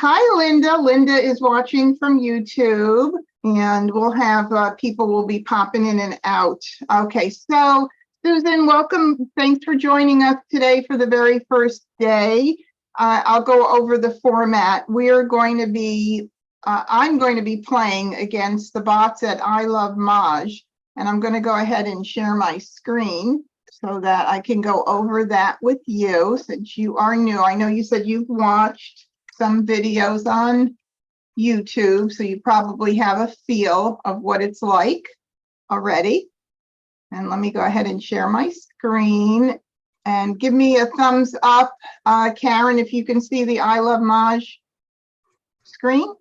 Hi, Linda. Linda is watching from YouTube, and we'll have people will be popping in and out. Okay, so Susan, welcome. Thanks for joining us today for the very first day. I'll go over the format. I'm going to be playing against the bots at I Love Maj, and I'm going to go ahead and share my screen so that I can go over that with you since you are new. I know you said you've watched some videos on YouTube, so you probably have a feel of what it's like already. And let me go ahead and share my screen and give me a thumbs up, Karen, if you can see the I Love Maj screen.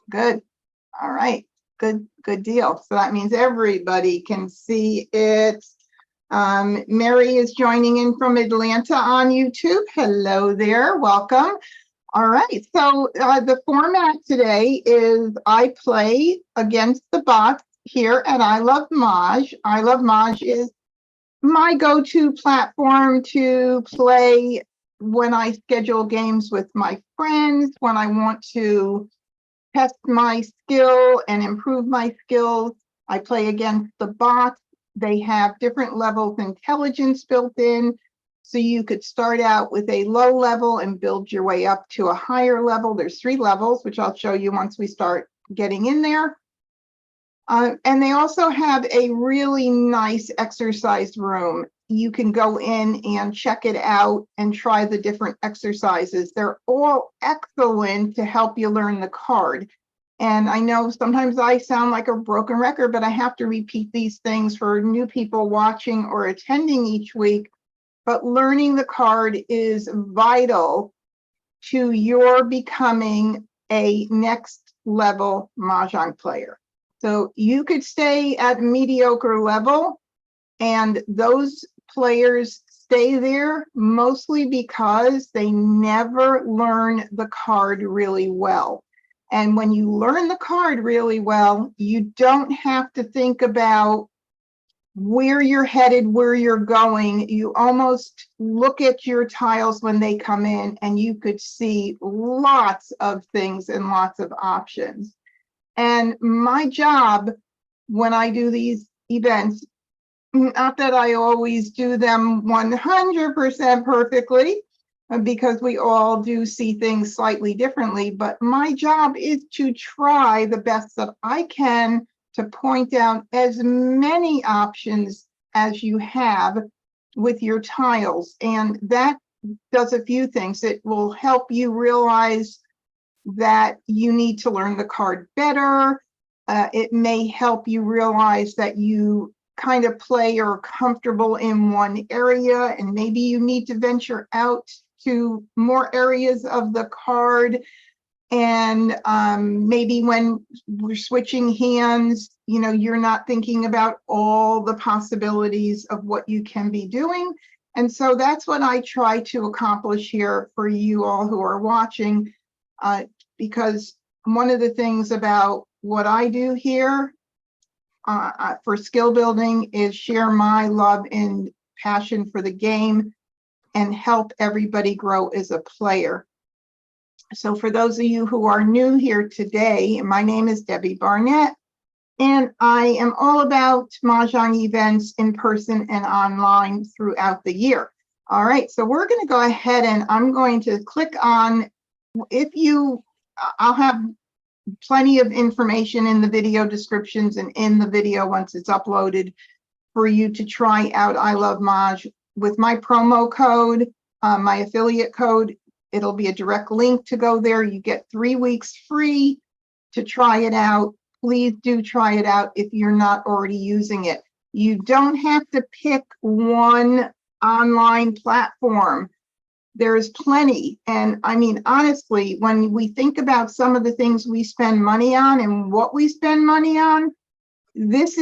Good. All right. Good deal. So that means everybody can see it. Mary is joining in from Atlanta on YouTube. Hello there. Welcome. All right. So the format today is I play against the bots here at I Love Maj. I Love Maj is my go-to platform to play when I schedule games with my friends, when I want to test my skill and improve my skills. I play against the bots. They have different levels of intelligence built in. So you could start out with a low level and build your way up to a higher level. There's 3 levels, which I'll show you once we start getting in there. And they also have a really nice exercise room. You can go in and check it out and try the different exercises. They're all excellent to help you learn the card. And I know sometimes I sound like a broken record, but I have to repeat these things for new people watching or attending each week. But learning the card is vital to your becoming a next level Mahjong player. So you could stay at mediocre level, and those players stay there mostly because they never learn the card really well. And when you learn the card really well, you don't have to think about where you're headed, where you're going. You almost look at your tiles when they come in and you could see lots of things and lots of options. And my job when I do these events, not that I always do them 100% perfectly, because we all do see things slightly differently, but my job is to try the best that I can to point out as many options as you have with your tiles. And that does a few things. It will help you realize that you need to learn the card better. It may help you realize that you kind of play or are comfortable in one area, and maybe you need to venture out to more areas of the card. And maybe when we're switching hands, you know, you're not thinking about all the possibilities of what you can be doing. And so that's what I try to accomplish here for you all who are watching, because one of the things about what I do here for skill building is share my love and passion for the game and help everybody grow as a player. So for those of you who are new here today, my name is Debbie Barnett, and I am all about Mahjong events in person and online throughout the year. All right, so we're going to go ahead and I'm going to click on, I'll have plenty of information in the video descriptions and in the video once it's uploaded for you to try out I Love Maj with my promo code, my affiliate code. It'll be a direct link to go there. You get 3 weeks free to try it out. Please do try it out if you're not already using it. You don't have to pick one online platform. There's plenty. And I mean, honestly, when we think about some of the things we spend money on and what we spend money on, these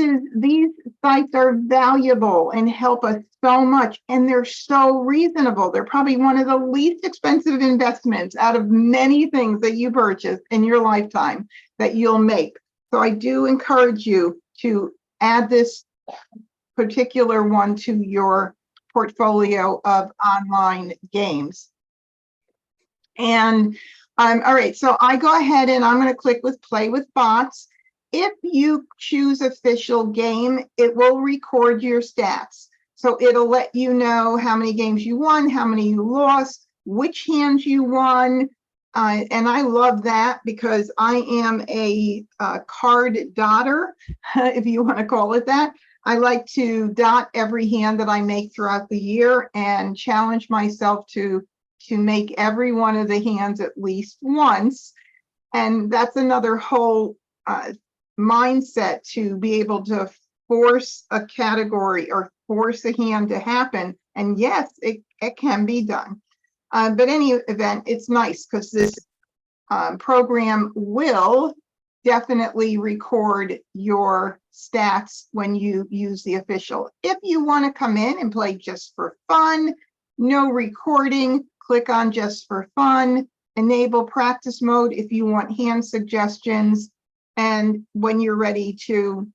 sites are valuable and help us so much, and they're so reasonable. They're probably one of the least expensive investments out of many things that you purchase in your lifetime that you'll make. So I do encourage you to add this particular one to your portfolio of online games. And All right, so I go ahead and I'm going to click with Play with Bots. If you choose official game, it will record your stats. So it'll let you know how many games you won, how many you lost, which hands you won. And I love that because I am a card dotter, if you want to call it that. I like to dot every hand that I make throughout the year and challenge myself to make every one of the hands at least once. And that's another whole mindset, to be able to force a category or force a hand to happen. And yes, it can be done. But any event, it's nice because this program will definitely record your stats when you use the official. If you want to come in and play just for fun, no recording, click on just for fun, enable practice mode if you want hand suggestions. And when you're ready to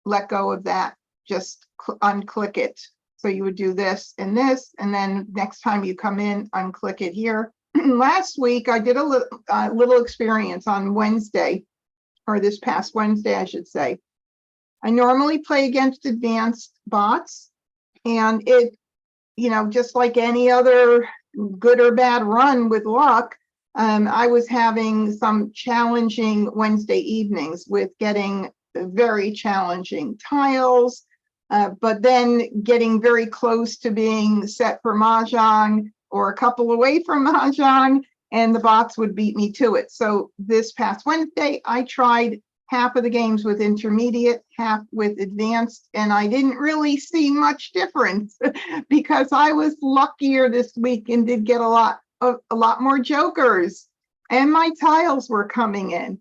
let go of that, just unclick it. So you would do this, and then next time you come in, unclick it here. Last week, I did a little experience on Wednesday, or this past Wednesday, I should say. I normally play against advanced bots, and it, just like any other good or bad run with luck, I was having some challenging Wednesday evenings with getting very challenging tiles, but then getting very close to being set for Mahjong or a couple away from Mahjong, and the bots would beat me to it. So this past Wednesday, I tried half of the games with intermediate, half with advanced, and I didn't really see much difference because I was luckier this week and did get a lot more jokers, and my tiles were coming in,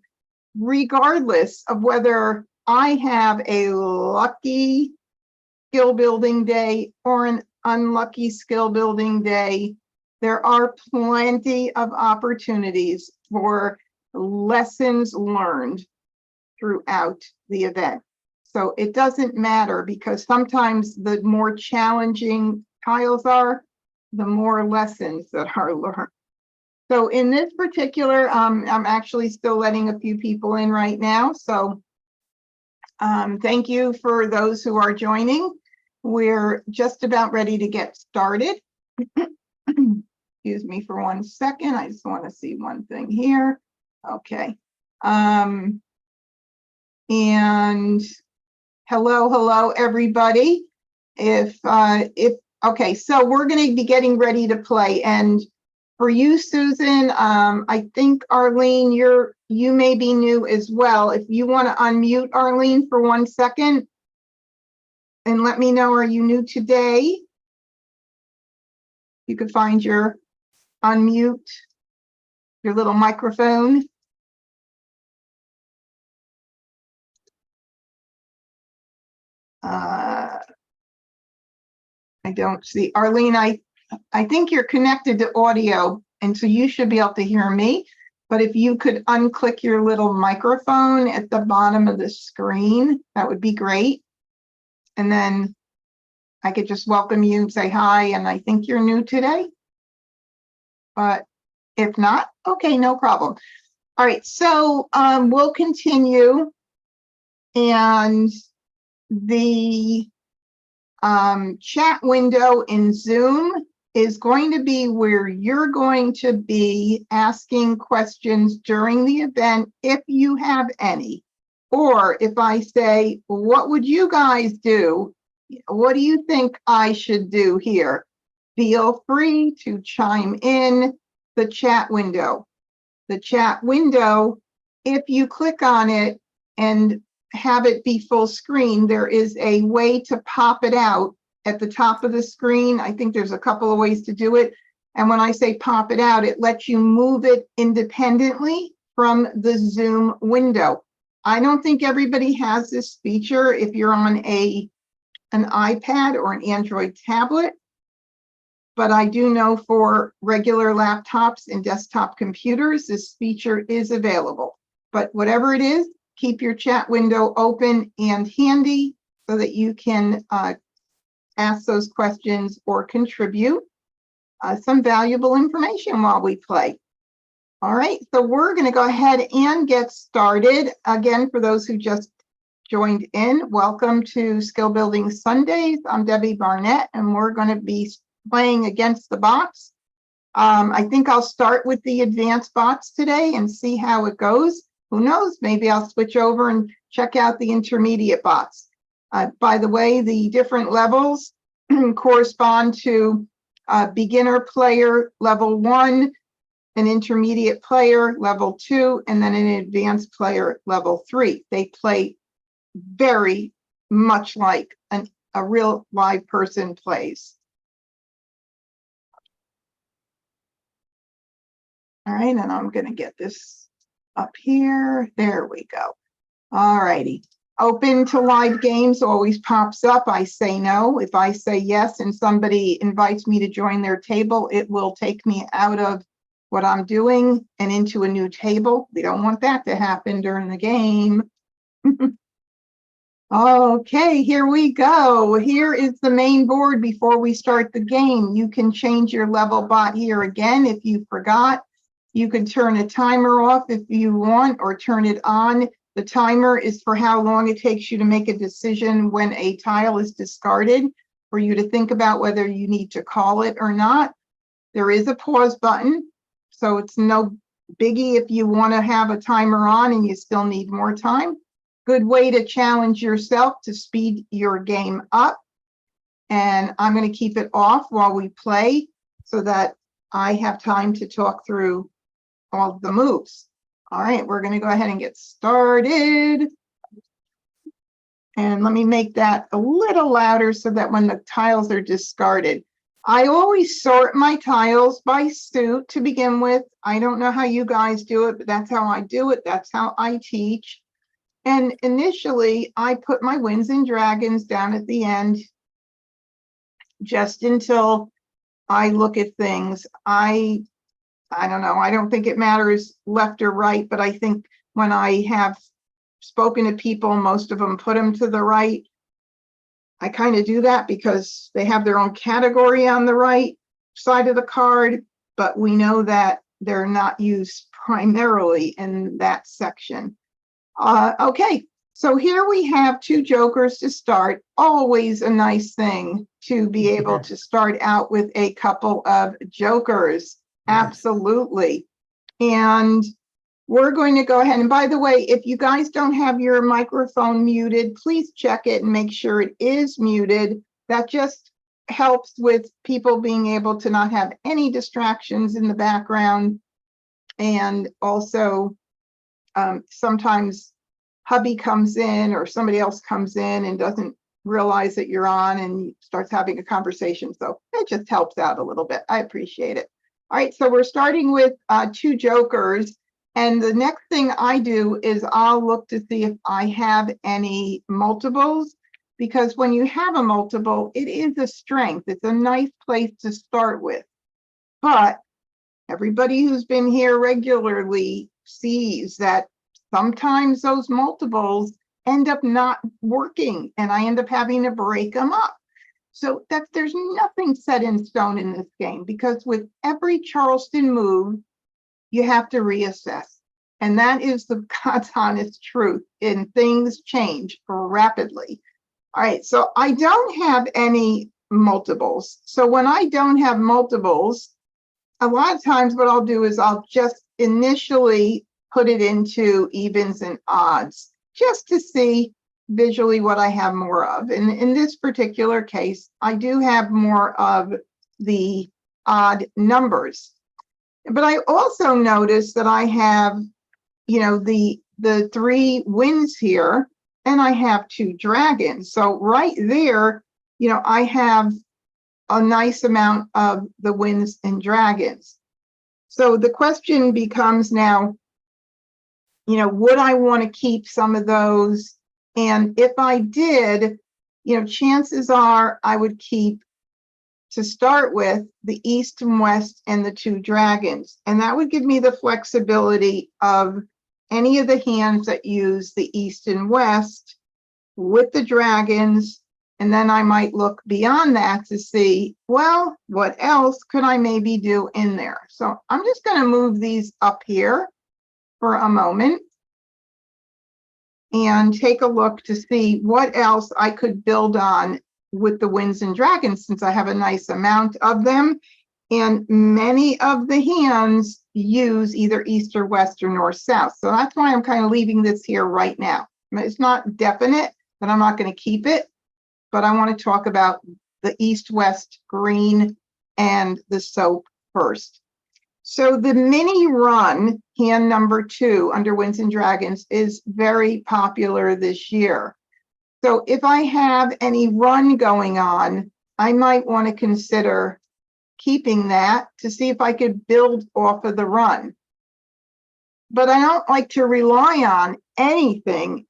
regardless of whether I have a lucky skill building day or an unlucky skill building day. There are plenty of opportunities for lessons learned throughout the event. So it doesn't matter, because sometimes the more challenging tiles are, the more lessons that are learned. So in this particular, I'm actually still letting a few people in right now. So thank you for those who are joining. We're just about ready to get started. Excuse me for 1 second. I just want to see one thing here. Okay. And hello, everybody. Okay, so we're going to be getting ready to play. And for you, Susan, I think Arlene, you may be new as well. If you want to unmute Arlene for 1 second and let me know, are you new today? You could find your unmute, your little microphone. I don't see Arlene. I think you're connected to audio, and so you should be able to hear me. But if you could unclick your little microphone at the bottom of the screen, that would be great. And then I could just welcome you and say hi, and I think you're new today. But if not, okay, no problem. All right, so we'll continue. And the chat window in Zoom is going to be where you're going to be asking questions during the event, if you have any. Or if I say, what would you guys do? What do you think I should do here? Feel free to chime in the chat window. The chat window, if you click on it and have it be full screen, there is a way to pop it out at the top of the screen. I think there's a couple of ways to do it. And when I say pop it out, it lets you move it independently from the Zoom window. I don't think everybody has this feature if you're on an iPad or an Android tablet, but I do know for regular laptops and desktop computers, this feature is available. But whatever it is, keep your chat window open and handy so that you can ask those questions or contribute some valuable information while we play. All right, so we're going to go ahead and get started. Again, for those who just joined in, welcome to Skill Building Sundays. I'm Debbie Barnett, and we're going to be playing against the bots. I think I'll start with the advanced bots today and see how it goes. Who knows? Maybe I'll switch over and check out the intermediate bots. By the way, the different levels correspond to beginner player level 1, an intermediate player level 2, and then an advanced player level 3. They play very much like a real live person plays. All right, and I'm going to get this up here. There we go. All righty. Open to live games always pops up. I say no. If I say yes and somebody invites me to join their table, it will take me out of what I'm doing and into a new table. We don't want that to happen during the game. Okay, here we go. Here is the main board before we start the game. You can change your level bot here again if you forgot. You can turn a timer off if you want or turn it on. The timer is for how long it takes you to make a decision when a tile is discarded, for you to think about whether you need to call it or not. There is a pause button, so it's no biggie if you want to have a timer on and you still need more time. Good way to challenge yourself to speed your game up. And I'm going to keep it off while we play so that I have time to talk through all of the moves. All right, we're going to go ahead and get started. And let me make that a little louder so that when the tiles are discarded. I always sort my tiles by suit to begin with. I don't know how you guys do it, but that's how I do it. That's how I teach. And initially, I put my wins and dragons down at the end just until I look at things. I don't know. I don't think it matters left or right, but I think when I have spoken to people, most of them put them to the right. I kind of do that because they have their own category on the right side of the card, but we know that they're not used primarily in that section. Okay, so here we have 2 jokers to start. Always a nice thing to be able to start out with a couple of jokers. Absolutely. And we're going to go ahead. And by the way, if you guys don't have your microphone muted, please check it and make sure it is muted. That just helps with people being able to not have any distractions in the background. And also, sometimes hubby comes in or somebody else comes in and doesn't realize that you're on and starts having a conversation. So it just helps out a little bit. I appreciate it. All right, so we're starting with 2 jokers. And the next thing I do is I'll look to see if I have any multiples, because when you have a multiple, it is a strength. It's a nice place to start with. But everybody who's been here regularly sees that sometimes those multiples end up not working and I end up having to break them up. So there's nothing set in stone in this game, because with every Charleston move, you have to reassess. And that is the God's honest truth, and things change rapidly. All right, so I don't have any multiples. So when I don't have multiples, a lot of times what I'll do is I'll just initially put it into evens and odds just to see visually what I have more of. And in this particular case, I do have more of the odd numbers. But I also notice that I have, the 3 wins here, and I have 2 dragons. So right there, I have a nice amount of the wins and dragons. So the question becomes now, would I want to keep some of those? And if I did, chances are I would keep, to start with, the East and West and the 2 dragons. And that would give me the flexibility of any of the hands that use the East and West with the dragons And then I might look beyond that to see, well, what else could I maybe do in there? So I'm just going to move these up here for a moment and take a look to see what else I could build on with the Winds and Dragons, since I have a nice amount of them. And many of the hands use either east or west or north south. So that's why I'm kind of leaving this here right now. It's not definite that I'm not going to keep it, but I want to talk about the east-west green and the soap first. So the mini run, hand number 2 under Winds and Dragons, is very popular this year. So if I have any run going on, I might want to consider keeping that to see if I could build off of the run. But I don't like to rely on anything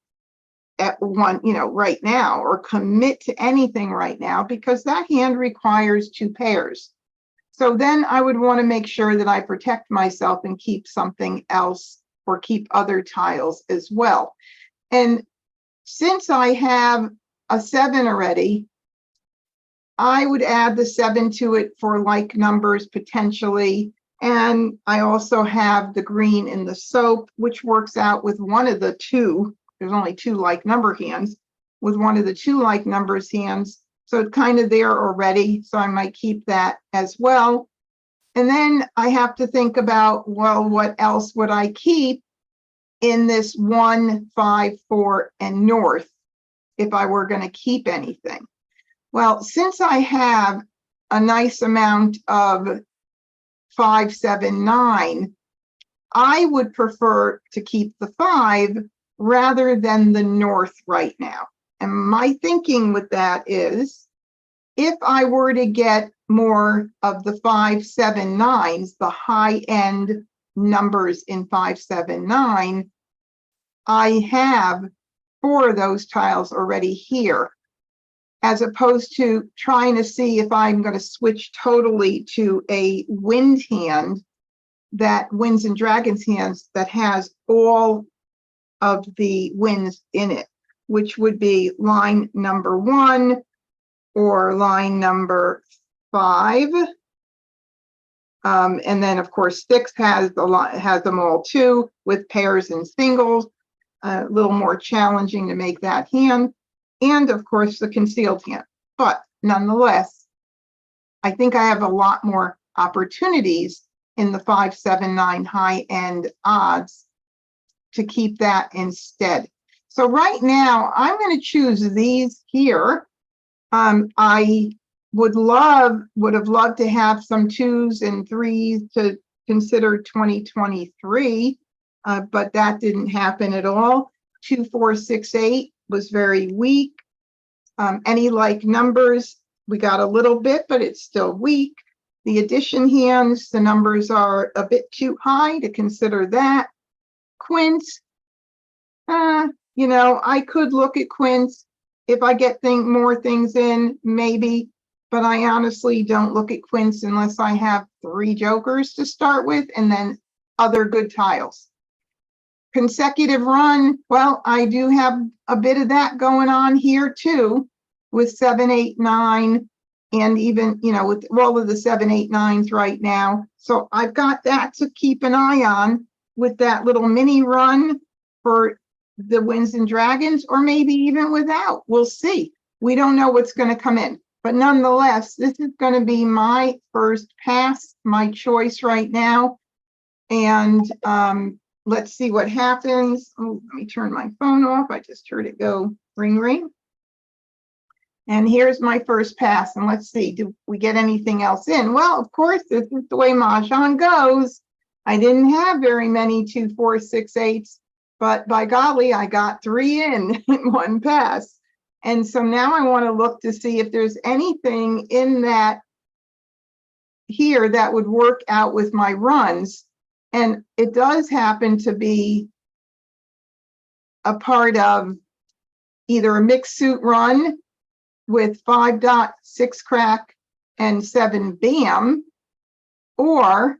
at one, right now, or commit to anything right now, because that hand requires 2 pairs. So then I would want to make sure that I protect myself and keep something else, or keep other tiles as well. And since I have a 7 already, I would add the 7 to it for like numbers potentially. And I also have the green in the soap, which works out with one of the 2. There's only 2 like number hands, with one of the 2 like numbers hands. So it's kind of there already. So I might keep that as well. And then I have to think about, well, what else would I keep in this 1, 5, 4, and north if I were going to keep anything? Well, since I have a nice amount of 5, 7, 9, I would prefer to keep the 5 rather than the north right now. And my thinking with that is, if I were to get more of the 5, 7, 9s, the high end numbers in 5, 7, 9, I have 4 of those tiles already here, as opposed to trying to see if I'm going to switch totally to a wind hand, that Winds and Dragons hands that has all of the winds in it, which would be line number 1 or line number 5. And then of course 6 has them all too, with pairs and singles. A little more challenging to make that hand. And of course the concealed hand. But nonetheless, I think I have a lot more opportunities in the 5, 7, 9 high end odds to keep that instead. So right now I'm going to choose these here. I would have loved to have some 2s and 3s to consider 2023, but that didn't happen at all. 2, 4, 6, 8 was very weak. Any like numbers, we got a little bit, but it's still weak. The addition hands, the numbers are a bit too high to consider that. Quints, I could look at quints if I get more things in, maybe, but I honestly don't look at quints unless I have 3 jokers to start with and then other good tiles. Consecutive run, well, I do have a bit of that going on here too, with 7, 8, 9, and even, with all of the 7, 8, 9s right now. So I've got that to keep an eye on with that little mini run for the Winds and Dragons, or maybe even without. We'll see. We don't know what's going to come in. But nonetheless, this is going to be my first pass, my choice right now. And let's see what happens. Oh, let me turn my phone off. I just heard it go ring, ring. And here's my first pass. And let's see, do we get anything else in? Well, of course, this is the way MahJongg goes. I didn't have very many 2, 4, 6, 8s, but by golly, I got 3 in one pass. And so now I want to look to see if there's anything in that here that would work out with my runs. And it does happen to be a part of either a mixed suit run with 5 dot, 6 crack, and 7 bam, or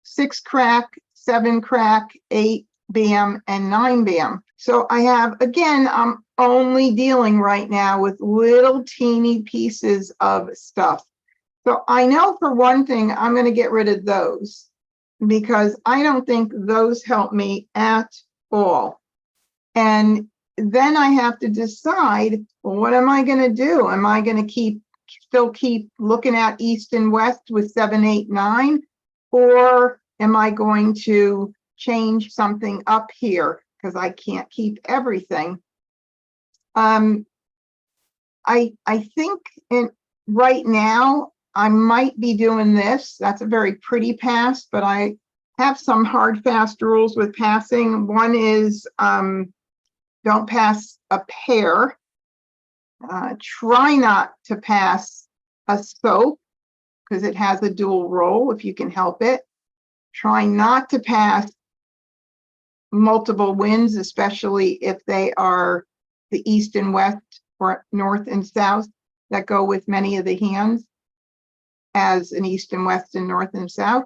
6 crack, 7 crack, 8 bam, and 9 bam. So I have, again, I'm only dealing right now with little teeny pieces of stuff. So I know for one thing, I'm going to get rid of those because I don't think those help me at all. And then I have to decide, well, what am I going to do? Am I going to still keep looking at east and west with 7, 8, 9? Or am I going to change something up here because I can't keep everything? I think right now I might be doing this. That's a very pretty pass, but I have some hard, fast rules with passing. One is don't pass a pair. Try not to pass a soap because it has a dual role if you can help it. Try not to pass multiple winds, especially if they are the east and west or north and south that go with many of the hands as an east and west and north and south.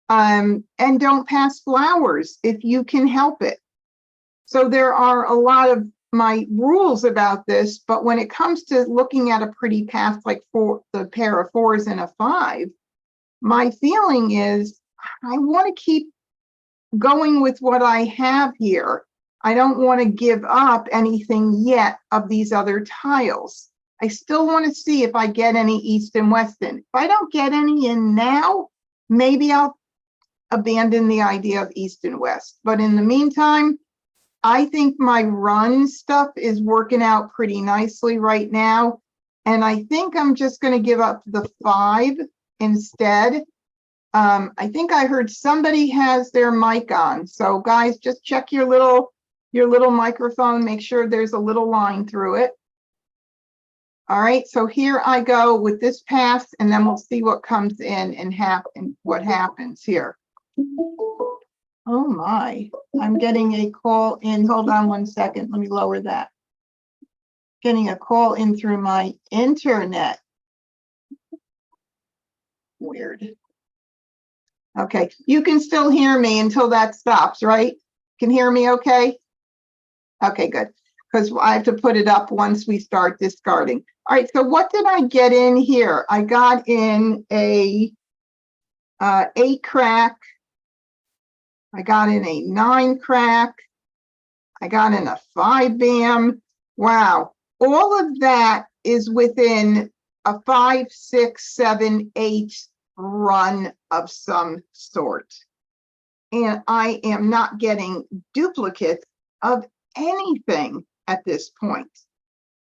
And don't pass flowers if you can help it. So there are a lot of my rules about this, but when it comes to looking at a pretty pass like the pair of 4s and a 5, my feeling is I want to keep going with what I have here. I don't want to give up anything yet of these other tiles. I still want to see if I get any east and west in. If I don't get any in now, maybe I'll abandon the idea of east and west. But in the meantime, I think my run stuff is working out pretty nicely right now. And I think I'm just going to give up the 5 instead. I think I heard somebody has their mic on. So guys, just check your little microphone, make sure there's a little line through it. All right, so here I go with this pass, and then we'll see what comes in and what happens here. Oh my, I'm getting a call in. Hold on one second. Let me lower that. Getting a call in through my internet. Weird. Okay, you can still hear me until that stops, right? Can hear me okay? Okay, good. Because I have to put it up once we start discarding. All right, so what did I get in here? I got in a 8 crack. I got in a 9 crack. I got in a 5 bam. Wow, all of that is within a 5, 6, 7, 8 run of some sort. And I am not getting duplicates of anything at this point.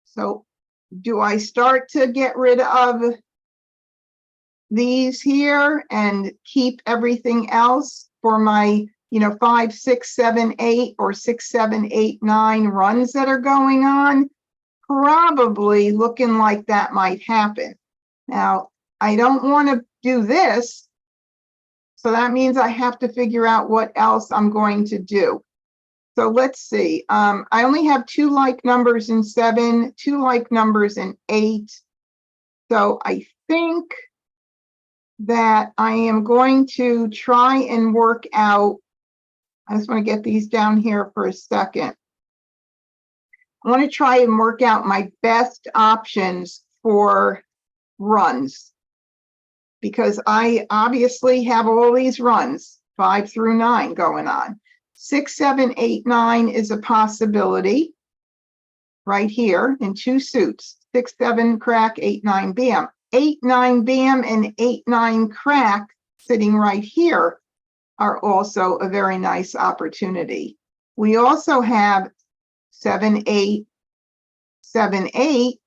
So do I start to get rid of these here and keep everything else for my 5, 6, 7, 8 or 6, 7, 8, 9 runs that are going on? Probably looking like that might happen. Now, I don't want to do this, so that means I have to figure out what else I'm going to do. So let's see. I only have 2 like numbers in 7, 2 like numbers in 8. So I think that I am going to try and work out. I just want to get these down here for a second. I want to try and work out my best options for runs, because I obviously have all these runs, 5 through 9 going on. 6, 7, 8, 9 is a possibility right here in 2 suits. 6, 7 crack, 8, 9 bam. 8, 9 bam and 8, 9 crack sitting right here are also a very nice opportunity. We also have 7, 8, 7, 8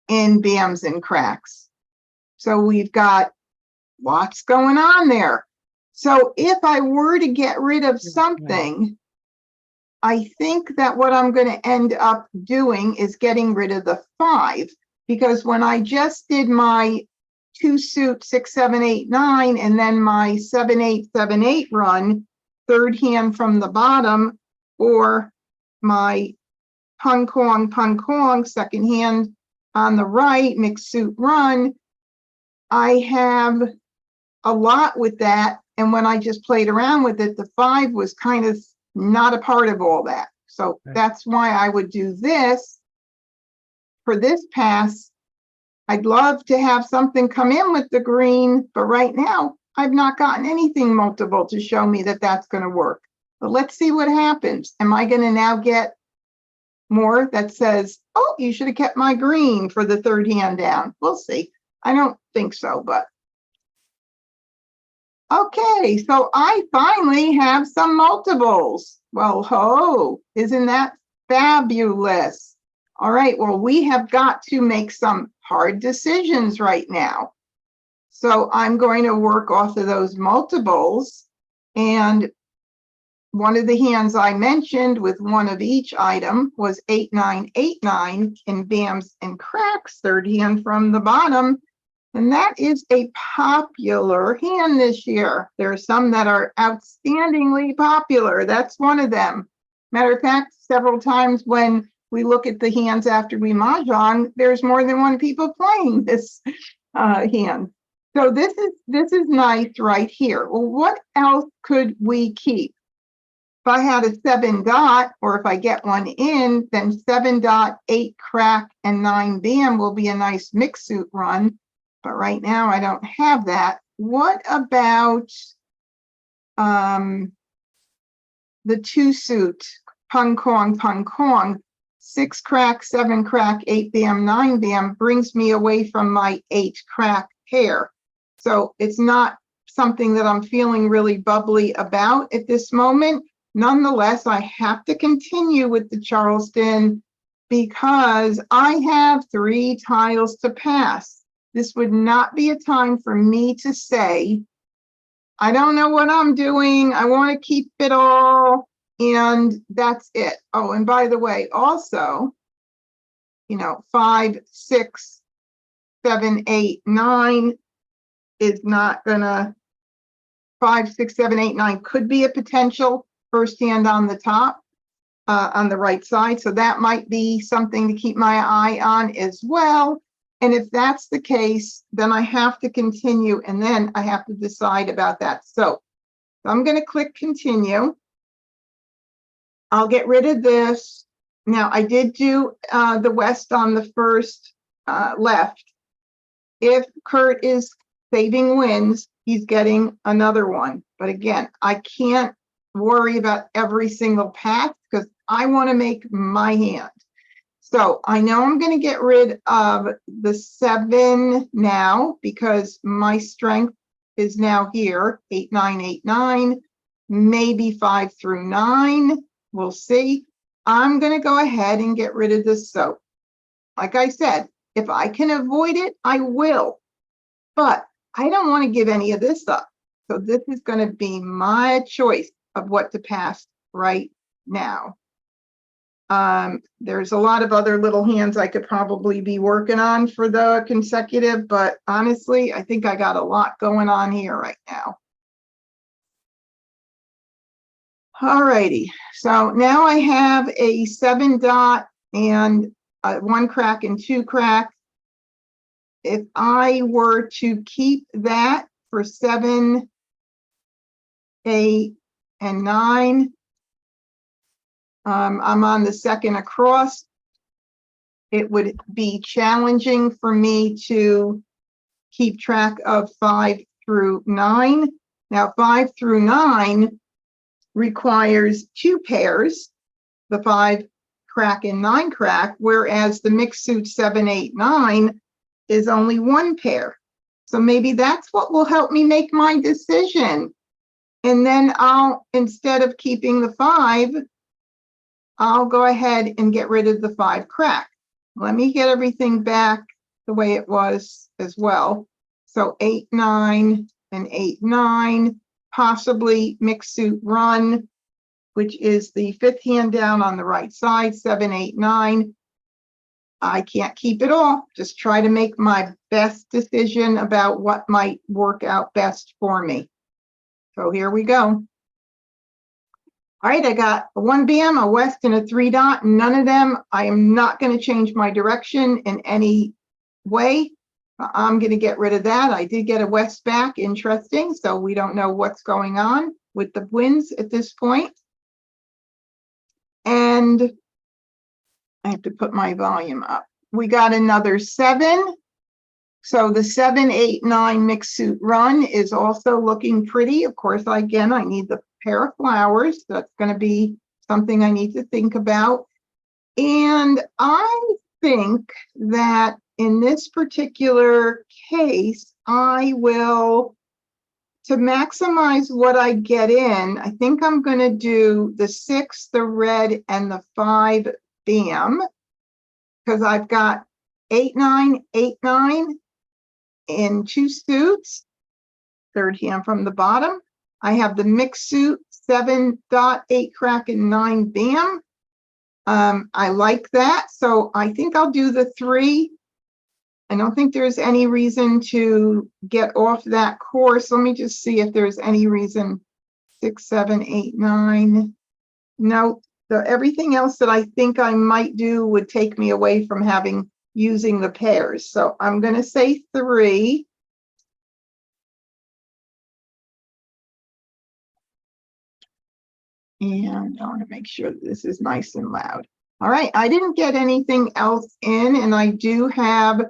in bams and cracks. So we've got lots going on there. So if I were to get rid of something, I think that what I'm going to end up doing is getting rid of the 5, because when I just did my 2 suit 6, 7, 8, 9, and then my 7, 8, 7, 8 run, third hand from the bottom, or my pung kong, second hand on the right, mixed suit run, I have a lot with that. And when I just played around with it, the 5 was kind of not a part of all that. So that's why I would do this for this pass. I'd love to have something come in with the green, but right now I've not gotten anything multiple to show me that that's going to work. But let's see what happens. Am I going to now get more that says, oh, you should have kept my green for the third hand down? We'll see. I don't think so, but okay, so I finally have some multiples. Well, ho, isn't that fabulous? All right, well, we have got to make some hard decisions right now. So I'm going to work off of those multiples. And one of the hands I mentioned with one of each item was 8989 in Bams and Cracks, third hand from the bottom. And that is a popular hand this year. There are some that are outstandingly popular. That's one of them. Matter of fact, several times when we look at the hands after we mahjong, there's more than one people playing this hand. So this is nice right here. Well, what else could we keep? If I had a 7 dot, or if I get one in, then 7 dot, 8 crack, and 9 bam will be a nice mix suit run. But right now I don't have that. What about the 2 suit, pung kong, 6 crack, 7 crack, 8 bam, 9 bam brings me away from my 8 crack pair. So it's not something that I'm feeling really bubbly about at this moment. Nonetheless, I have to continue with the Charleston because I have 3 tiles to pass. This would not be a time for me to say, I don't know what I'm doing. I want to keep it all. And that's it. Oh, and by the way, also, 5, 6, 7, 8, 9 is not gonna, 5, 6, 7, 8, 9 could be a potential first hand on the top, on the right side. So that might be something to keep my eye on as well. And if that's the case, then I have to continue, and then I have to decide about that. So I'm going to click continue. I'll get rid of this. Now, I did do the West on the first left. If Kurt is saving wins, he's getting another one. But again, I can't worry about every single path because I want to make my hand. So I know I'm going to get rid of the 7 now because my strength is now here, 8, 9, 8, 9, maybe 5 through 9. We'll see. I'm going to go ahead and get rid of the soap. Like I said, if I can avoid it, I will. But I don't want to give any of this up. So this is going to be my choice of what to pass right now. There's a lot of other little hands I could probably be working on for the consecutive, but honestly, I think I got a lot going on here right now. All righty, so now I have a 7 dot and 1 crack and 2 crack. If I were to keep that for 7, 8, and 9, I'm on the second across. It would be challenging for me to keep track of 5 through 9. Now, 5 through 9 requires 2 pairs, the 5 crack and 9 crack, whereas the mixed suit 7, 8, 9 is only 1 pair. So maybe that's what will help me make my decision. And then I'll, instead of keeping the 5, I'll go ahead and get rid of the 5 crack. Let me get everything back the way it was as well. So 8, 9, and 8, 9, possibly mixed suit run, which is the 5th hand down on the right side, 7, 8, 9. I can't keep it all. Just try to make my best decision about what might work out best for me. So here we go. All right, I got a 1 bam, a West, and a 3 dot. None of them, I am not going to change my direction in any way. I'm going to get rid of that. I did get a West back, interesting. So we don't know what's going on with the wins at this point. And I have to put my volume up. We got another 7. So the 7, 8, 9 mixed suit run is also looking pretty. Of course, again, I need the pair of flowers. That's going to be something I need to think about. And I think that in this particular case, I will, to maximize what I get in, I think I'm going to do the 6, the red, and the 5 BAM, because I've got 8, 9, 8, 9 in 2 suits, third hand from the bottom. I have the mixed suit, 7 dot, 8 crack, and 9 BAM. I like that, so I think I'll do the 3. I don't think there's any reason to get off that course. Let me just see if there's any reason. 6, 7, 8, 9. No, so everything else that I think I might do would take me away from using the pairs. So I'm going to say 3. And I want to make sure that this is nice and loud. All right, I didn't get anything else in, and I do have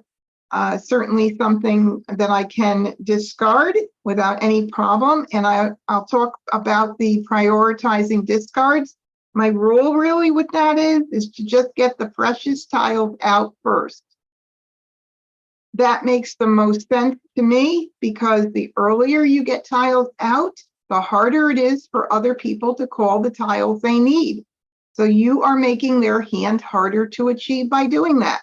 certainly something that I can discard without any problem. And I'll talk about the prioritizing discards. My rule really with that is to just get the freshest tiles out first. That makes the most sense to me, because the earlier you get tiles out, the harder it is for other people to call the tiles they need. So you are making their hand harder to achieve by doing that.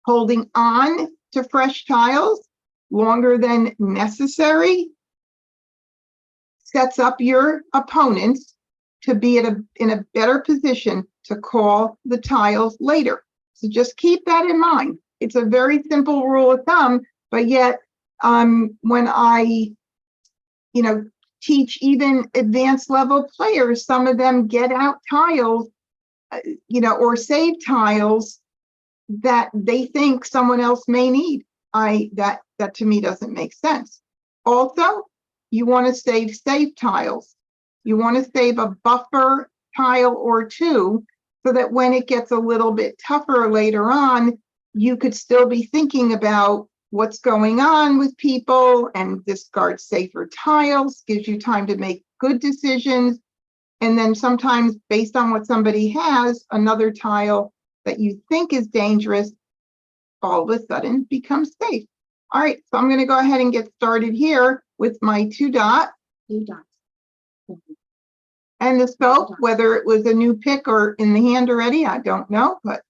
Holding on to fresh tiles longer than necessary sets up your opponents to be in a better position to call the tiles later. So just keep that in mind. It's a very simple rule of thumb, but yet when I, teach even advanced level players, some of them get out tiles, or save tiles that they think someone else may need. That to me doesn't make sense. Also, you want to save tiles. You want to save a buffer tile or 2 so that when it gets a little bit tougher later on, you could still be thinking about what's going on with people and discard safer tiles, gives you time to make good decisions. And then sometimes based on what somebody has, another tile that you think is dangerous all of a sudden becomes safe. All right, so I'm going to go ahead and get started here with my 2 dot. 2 dots. And the soap, whether it was a new pick or in the hand already, I don't know, but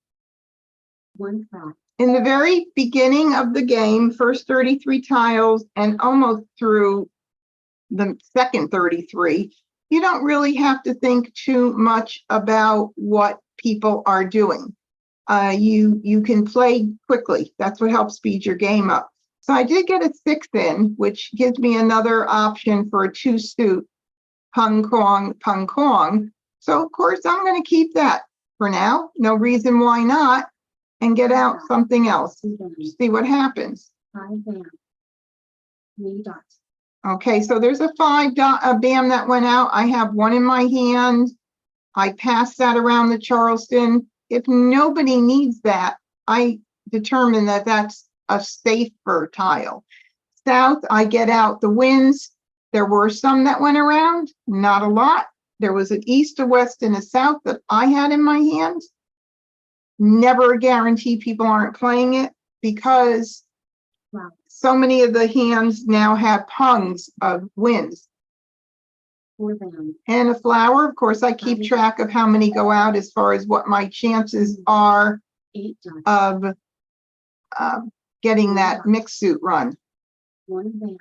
1 crack. In the very beginning of the game, first 33 tiles and almost through the second 33, you don't really have to think too much about what people are doing. You can play quickly. That's what helps speed your game up. So I did get a 6 in, which gives me another option for a 2 suit, pung kong. So of course I'm going to keep that for now. No reason why not, and get out something else. See what happens. 5 BAM. 3 dots. Okay, so there's a 5 dot BAM that went out. I have 1 in my hand. I passed that around the Charleston. If nobody needs that, I determine that that's a safer tile. South, I get out the winds. There were some that went around, not a lot. There was an east, a west, and a south that I had in my hand. Never a guarantee people aren't playing it, because so many of the hands now have pungs of winds. 4 BAM. And a flower, of course, I keep track of how many go out as far as what my chances are 8 dots. of getting that mixed suit run. 1 BAM.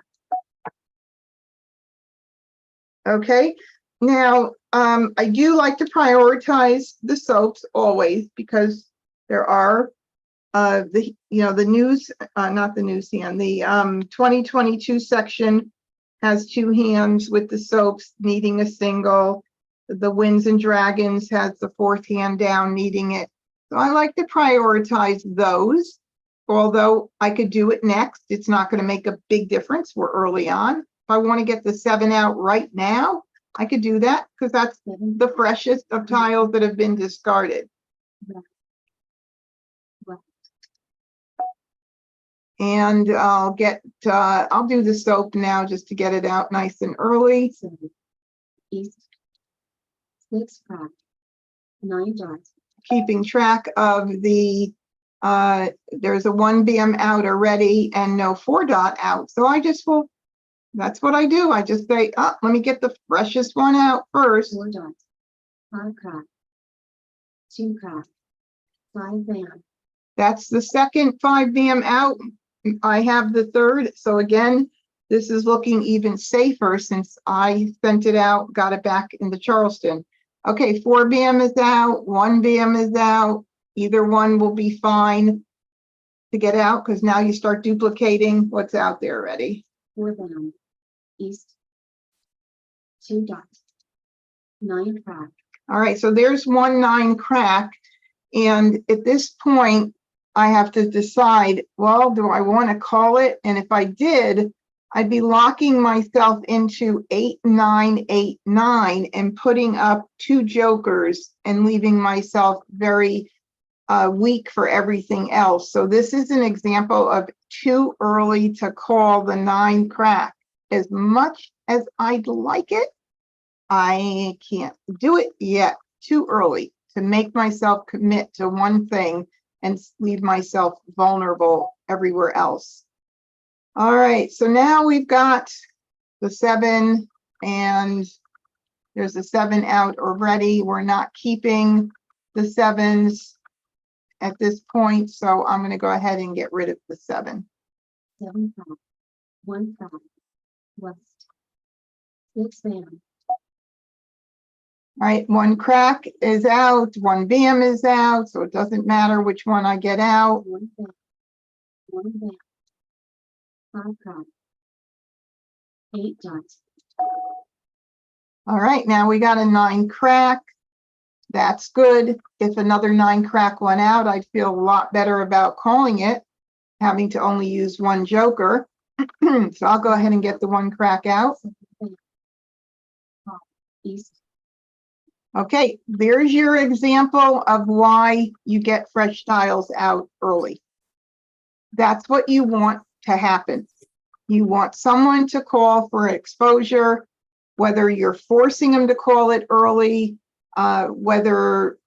Okay, now I do like to prioritize the soaps always, because there are the news, not the news hand, the 2022 section has 2 hands with the soaps needing a single. The Winds and Dragons has the 4th hand down needing it. So I like to prioritize those. Although I could do it next, it's not going to make a big difference. We're early on. If I want to get the 7 out right now, I could do that because that's 7, the freshest of tiles that have been discarded. left, And I'll do the soap now just to get it out nice and early. 7, east, 6 crack, 9 dots, Keeping track of the, there's a 1 BM out already and no 4 dot out. So that's what I do. I just say, let me get the freshest one out first. 4 dots, 5 crack, 2 crack, 5 band, That's the second 5 BM out. I have the third. So again, this is looking even safer since I sent it out, got it back into Charleston. Okay, 4 BM is out, 1 BM is out. Either one will be fine to get out because now you start duplicating what's out there already. 4 band, east, 2 dots, 9 crack, All right, so there's 1 9 crack. And at this point, I have to decide, well, do I want to call it? And if I did, I'd be locking myself into 8 9 8 9 and putting up 2 jokers and leaving myself very weak for everything else. So this is an example of too early to call the 9 crack. As much as I'd like it, I can't do it yet. Too early to make myself commit to one thing and leave myself vulnerable everywhere else. All right, so now we've got the 7 and there's a 7 out already. We're not keeping the 7s at this point, so I'm going to go ahead and get rid of the 7. 7 crack, 1 crack, west, 6 band, All right, 1 crack is out, 1 BM is out, so it doesn't matter which one I get out. 1 band, 1 band, 5 crack, 8 dots, All right, now we got a 9 crack. That's good. If another 9 crack went out, I'd feel a lot better about calling it, having to only use 1 joker. So I'll go ahead and get the 1 crack out. 7 band, top, east, Okay, there's your example of why you get fresh tiles out early. That's what you want to happen. You want someone to call for exposure, whether you're forcing them to call it early, whether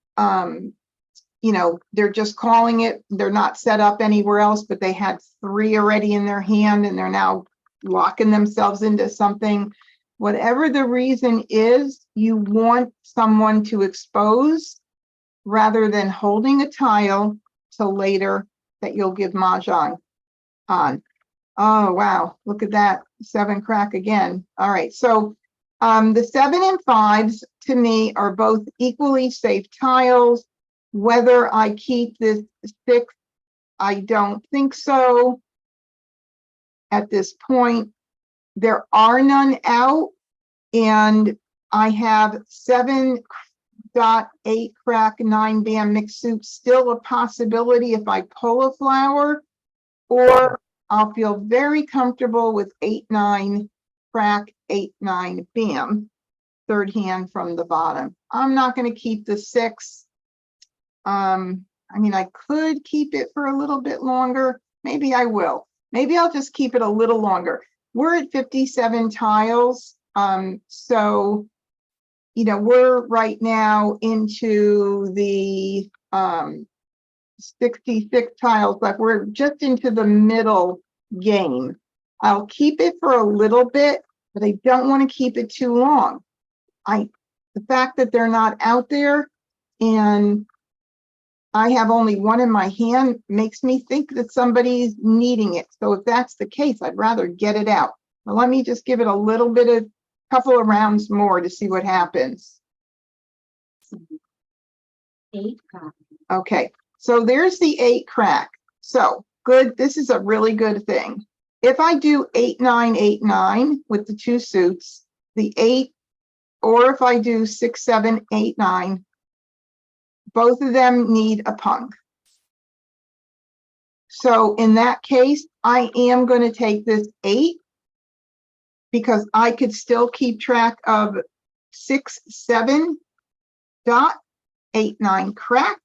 they're just calling it, they're not set up anywhere else, but they had 3 already in their hand and they're now locking themselves into something. Whatever the reason is, you want someone to expose rather than holding a tile till later that you'll give Mahjong on. Oh, wow, look at that, 7 crack again. All right, so the 7 and 5s to me are both equally safe tiles. Whether I keep this 6, I don't think so at this point. There are none out, and I have 7 dot 8 crack 9 band mixed soup still a possibility if I pull a flower, or I'll feel very comfortable with 8 9 crack 8 9 bam, third hand from the bottom. I'm not going to keep the 6. I mean, I could keep it for a little bit longer. Maybe I will. Maybe I'll just keep it a little longer. We're at 57 tiles. So, we're right now into the 66 tiles left. We're just into the middle game. I'll keep it for a little bit, but I don't want to keep it too long. The fact that they're not out there and I have only 1 in my hand makes me think that somebody's needing it. So if that's the case, I'd rather get it out. But let me just give it a little bit of couple of rounds more to see what happens. 8 crack, Okay, so there's the 8 crack. So good, this is a really good thing. If I do 8 9 8 9 with the 2 suits, the 8, or if I do 6 7 8 9, both of them need a punk. So in that case, I am going to take this 8 because I could still keep track of 6-7 dot 8-9 crack,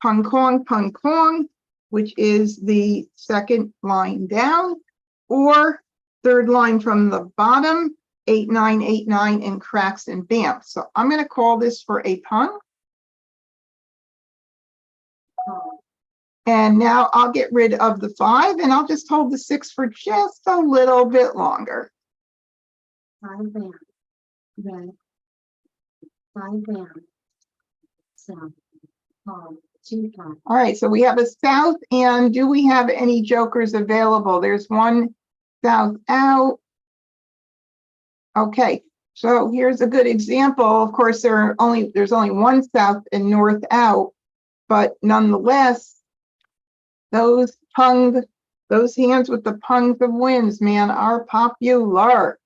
pung kong, which is the second line down, or third line from the bottom, 8-9 in cracks and bamps. So I'm going to call this for a pung. And now I'll get rid of the 5 and I'll just hold the 6 for just a little bit longer. 5 bam, red, 5 bam, south, palm, 2 palm. All right, so we have a south, and do we have any jokers available? There's one south out. Okay, so here's a good example. Of course, there's only one south and north out, but nonetheless, those hands with the pungs of winds, man, are popular.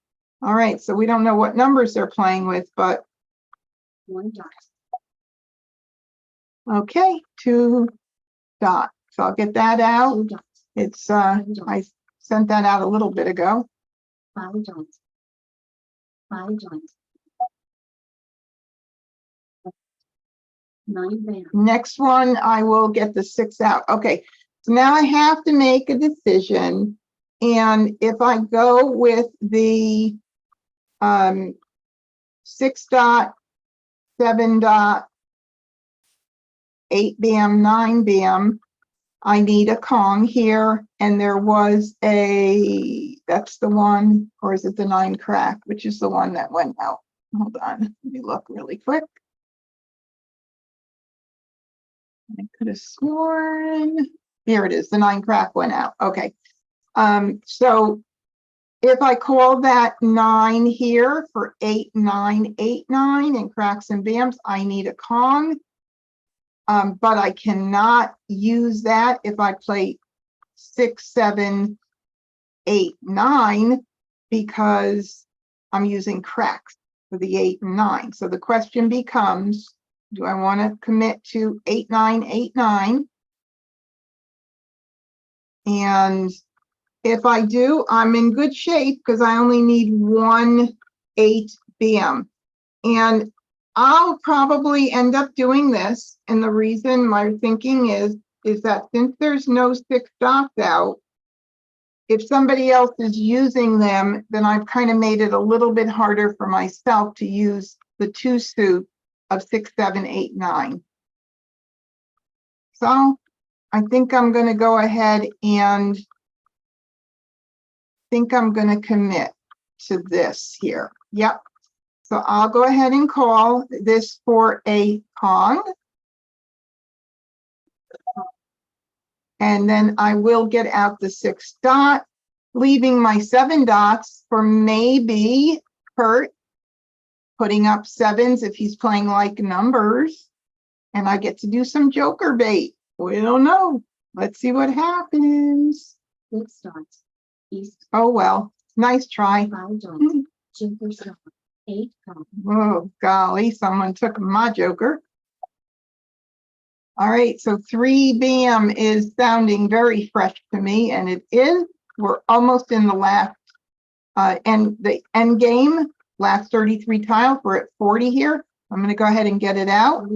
All right, so we don't know what numbers they're playing with, but 1 dot. okay, 2 dots. So I'll get that out. 2 dots. It's I sent that out a little bit ago. 5 dots. 5 dots. 9 bam. Next one, I will get the 6 out. Okay, so now I have to make a decision. And if I go with the 6 dot, 7 dot, 8 bam, 9 bam, I need a Kong here. And there was that's the one, or is it the 9 crack, which is the one that went out? Hold on, let me look really quick. I could have sworn, here it is, the 9 crack went out. Okay, so if I call that 9 here for 8-9 in cracks and bams, I need a Kong. But I cannot use that if I play 6, 7, 8, 9, because I'm using cracks for the 8 and 9. So the question becomes, do I want to commit to 8-9? And if I do, I'm in good shape because I only need 1 8 bam. And I'll probably end up doing this. And the reason my thinking is that since there's no 6 dots out, if somebody else is using them, then I've kind of made it a little bit harder for myself to use the 2 suit of 6, 7, 8, 9. So I think I'm going to go ahead and think I'm going to commit to this here. Yep. So I'll go ahead and call this for a Kong. And then I will get out the 6 dot, leaving my 7 dots for maybe Kurt putting up 7s if he's playing like numbers. And I get to do some joker bait. We don't know. Let's see what happens. 6 dots. East. Oh, well, nice try. 5 dots. Joker south. 8 palm. Oh, golly, someone took my joker. All right, so 3 bam is sounding very fresh to me, and it is. We're almost in the last the end game, last 33 tiles. We're at 40 here. I'm going to go ahead and get it out.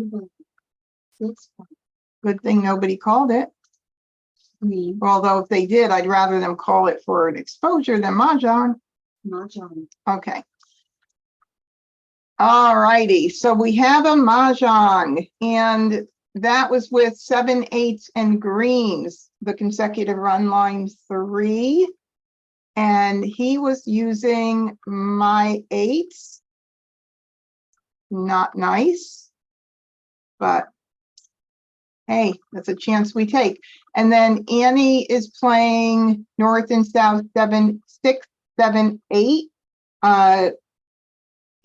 6 palm. Good thing nobody called it. 3 Although if they did, I'd rather them call it for an exposure than Mahjong. Mah Jongg. Okay. All righty, so we have a Mahjong, and that was with 7 8s and greens, the consecutive run line 3. And he was using my 8s. Not nice, but hey, that's a chance we take. And then Annie is playing north and south 7 6 7 8.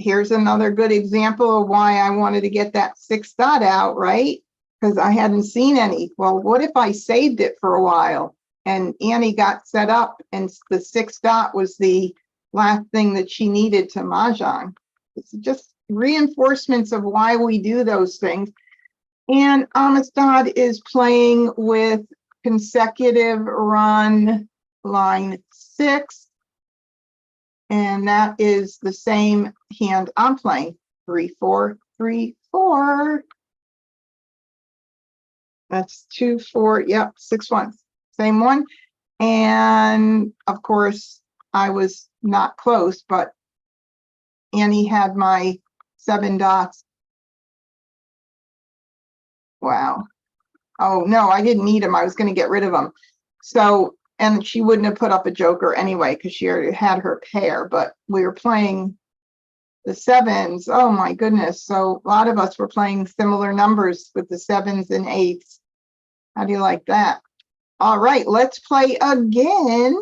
Here's another good example of why I wanted to get that 6 dot out, right? Because I hadn't seen any. Well, what if I saved it for a while and Annie got set up and the 6 dot was the last thing that she needed to Mahjong? It's just reinforcements of why we do those things. And Amistad is playing with consecutive run line 6. And that is the same hand I'm playing. 3, 4, 3, 4. That's 2, 4. Yep, 6 1. Same one. And of course, I was not close, but Annie had my 7 dots. Wow. Oh, no, I didn't need them. I was going to get rid of them. So, and she wouldn't have put up a joker anyway because she already had her pair, but we were playing the 7s. Oh, my goodness. So a lot of us were playing similar numbers with the 7s and 8s. How do you like that? All right, let's play again.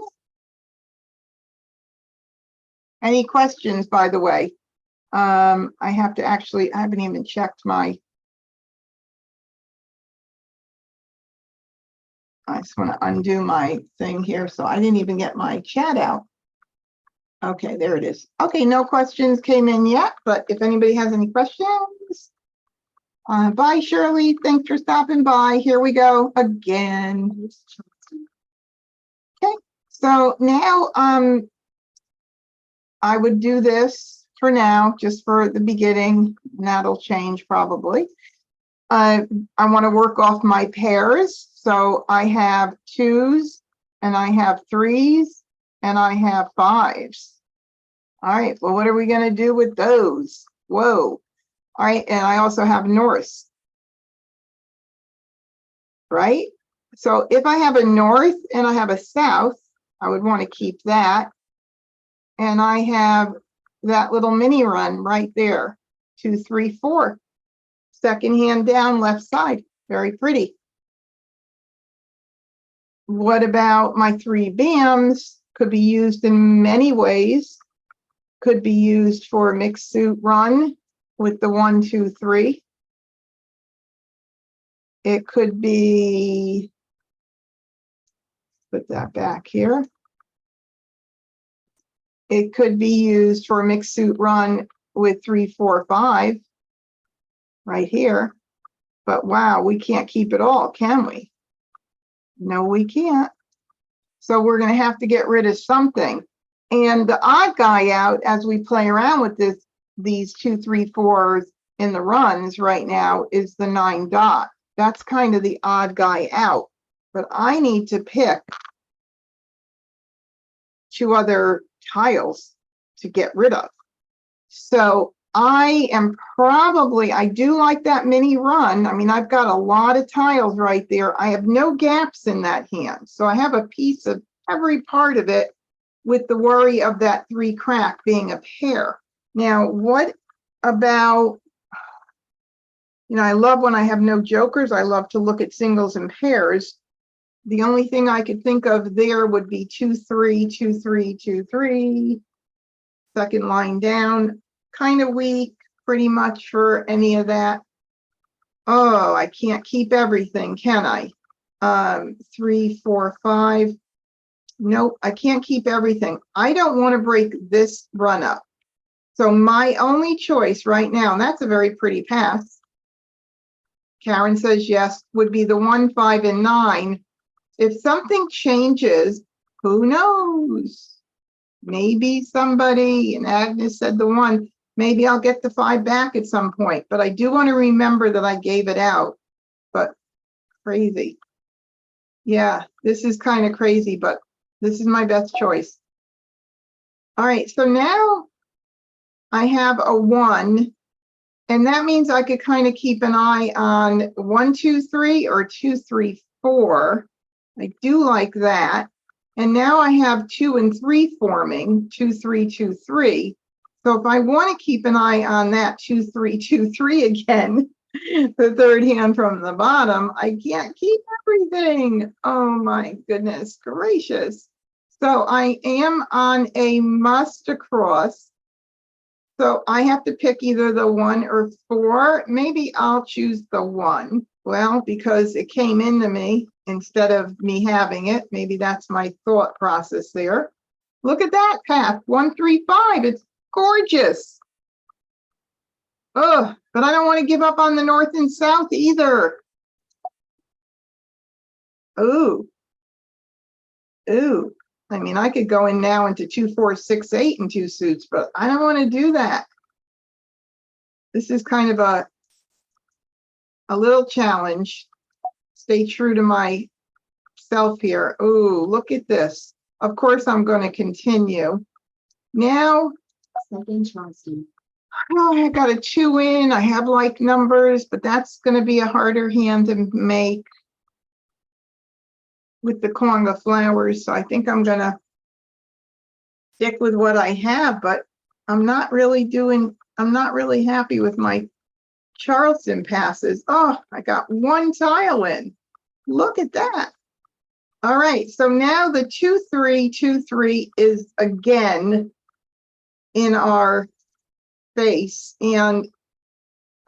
Any questions, by the way? I have to actually, I haven't even checked my, I just want to undo my thing here. So I didn't even get my chat out. Okay, there it is. Okay, no questions came in yet, but if anybody has any questions, bye, Shirley. Thanks for stopping by. Here we go again. Okay, so now I would do this for now, just for the beginning. And that'll change probably. I want to work off my pairs. So I have 2s and I have 3s and I have 5s. All right, well, what are we going to do with those? Whoa. All right, and I also have north, right? So if I have a north and I have a south, I would want to keep that. And I have that little mini run right there, 2, 3, 4. Second hand down, left side, very pretty. What about my 3 BAMs? Could be used in many ways. Could be used for a mixed suit run with the 1, 2, 3. It could be, put that back here. It could be used for a mixed suit run with 3, 4, 5 right here. But wow, we can't keep it all, can we? No, we can't. So we're going to have to get rid of something. And the odd guy out as we play around with these 2, 3, 4s in the runs right now is the 9 dot. That's kind of the odd guy out. But I need to pick 2 other tiles to get rid of. So I am probably, I do like that mini run. I mean, I've got a lot of tiles right there. I have no gaps in that hand. So I have a piece of every part of it with the worry of that 3 crack being a pair. Now, what about, you know, I love when I have no jokers. I love to look at singles and pairs. The only thing I could think of there would be 2, 3, 2, 3, 2, 3. Second line down, kind of weak, pretty much for any of that. Oh, I can't keep everything, can I? 3, 4, 5. Nope, I can't keep everything. I don't want to break this run up. So my only choice right now, and that's a very pretty pass. Karen says yes, would be the 1, 5, and 9. If something changes, who knows? Maybe somebody, and Agnes said the 1, maybe I'll get the 5 back at some point, but I do want to remember that I gave it out. But crazy. Yeah, this is kind of crazy, but this is my best choice. All right, so now I have a 1, and that means I could kind of keep an eye on 1, 2, 3 or 2, 3, 4. I do like that. And now I have 2 and 3 forming, 2, 3, 2, 3. So if I want to keep an eye on that 2, 3, 2, 3 again, the third hand from the bottom, I can't keep everything. Oh my goodness gracious. So I am on a must across. So I have to pick either the 1 or 4. Maybe I'll choose the 1. Well, because it came into me instead of me having it. Maybe that's my thought process there. Look at that path, 1, 3, 5. It's gorgeous. Oh, but I don't want to give up on the north and south either. Ooh. Ooh. I mean, I could go in now into 2, 4, 6, 8 and 2 suits, but I don't want to do that. This is kind of a little challenge. Stay true to myself here. Oh, look at this. Of course, I'm going to continue. Now, Second Charleston. oh, I got a 2 in. I have like numbers, but that's going to be a harder hand to make with the conga flowers. So I think I'm going to stick with what I have, but I'm not really happy with my Charleston passes. Oh, I got 1 tile in. Look at that. All right, so now the 2, 3, 2, 3 is again in our face, and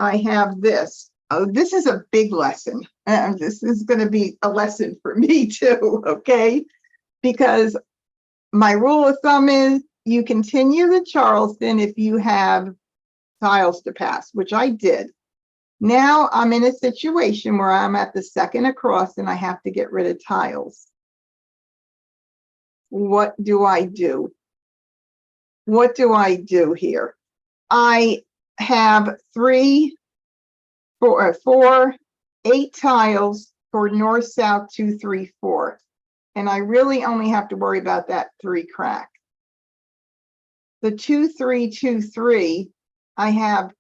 I have this. Oh, this is a big lesson. And this is going to be a lesson for me too, okay? Because my rule of thumb is you continue the Charleston if you have tiles to pass, which I did. Now I'm in a situation where I'm at the second across and I have to get rid of tiles. What do I do? What do I do here? I have 3, 4, 8 tiles for north, south, 2, 3, 4. And I really only have to worry about that 3 crack. The 2, 3, 2, 3, I have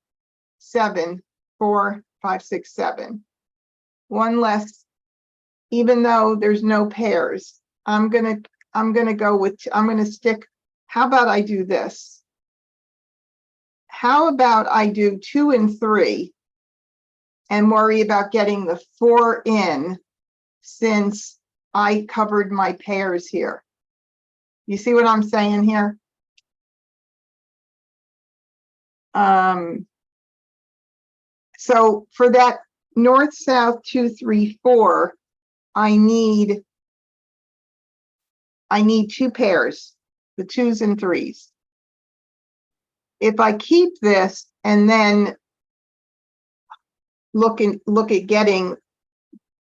7, 4, 5, 6, 7. 1 less, even though there's no pairs. I'm gonna stick. How about I do this? How about I do 2 and 3 and worry about getting the 4 in, since I covered my pairs here. You see what I'm saying here? So for that north, south, 2, 3, 4, I need 2 pairs, the 2s and 3s. If I keep this and then look at getting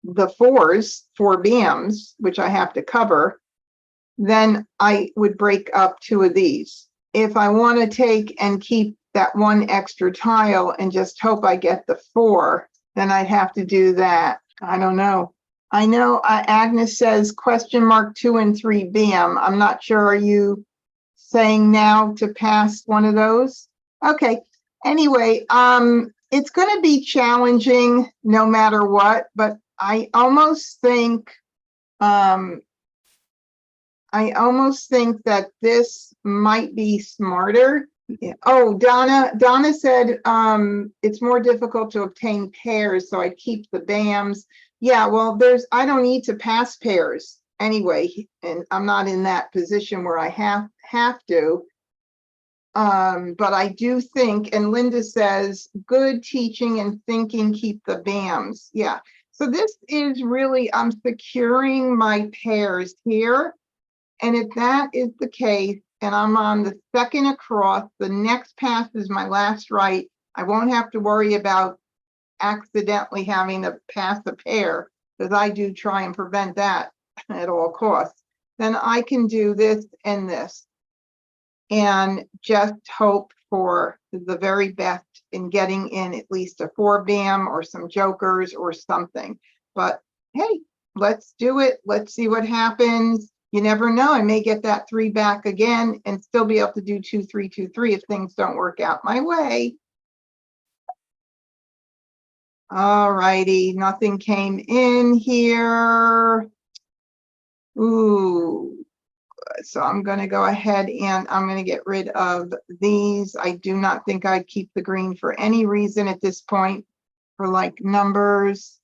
the 4s, 4 BMs, which I have to cover, then I would break up 2 of these. If I want to take and keep that 1 extra tile and just hope I get the 4, then I'd have to do that. I don't know. I know Agnes says question mark 2 and 3 BM. I'm not sure. Are you saying now to pass one of those? Okay. Anyway, it's going to be challenging no matter what, but I almost think that this might be smarter. Yeah. Oh, Donna said it's more difficult to obtain pairs, so I'd keep the BAMs. Yeah, well, I don't need to pass pairs anyway, and I'm not in that position where I have to. But I do think, and Linda says, good teaching and thinking, keep the BAMs. Yeah, so this is really, I'm securing my pairs here. And if that is the case, and I'm on the second across, the next pass is my last right, I won't have to worry about accidentally having to pass a pair, because I do try and prevent that at all costs. Then I can do this and this, and just hope for the very best in getting in at least a 4 BAM or some jokers or something. But hey, let's do it. Let's see what happens. You never know. I may get that 3 back again and still be able to do 2, 3, 2, 3 if things don't work out my way. All righty, nothing came in here. Ooh, so I'm going to go ahead and I'm going to get rid of these. I do not think I'd keep the green for any reason at this point for like numbers.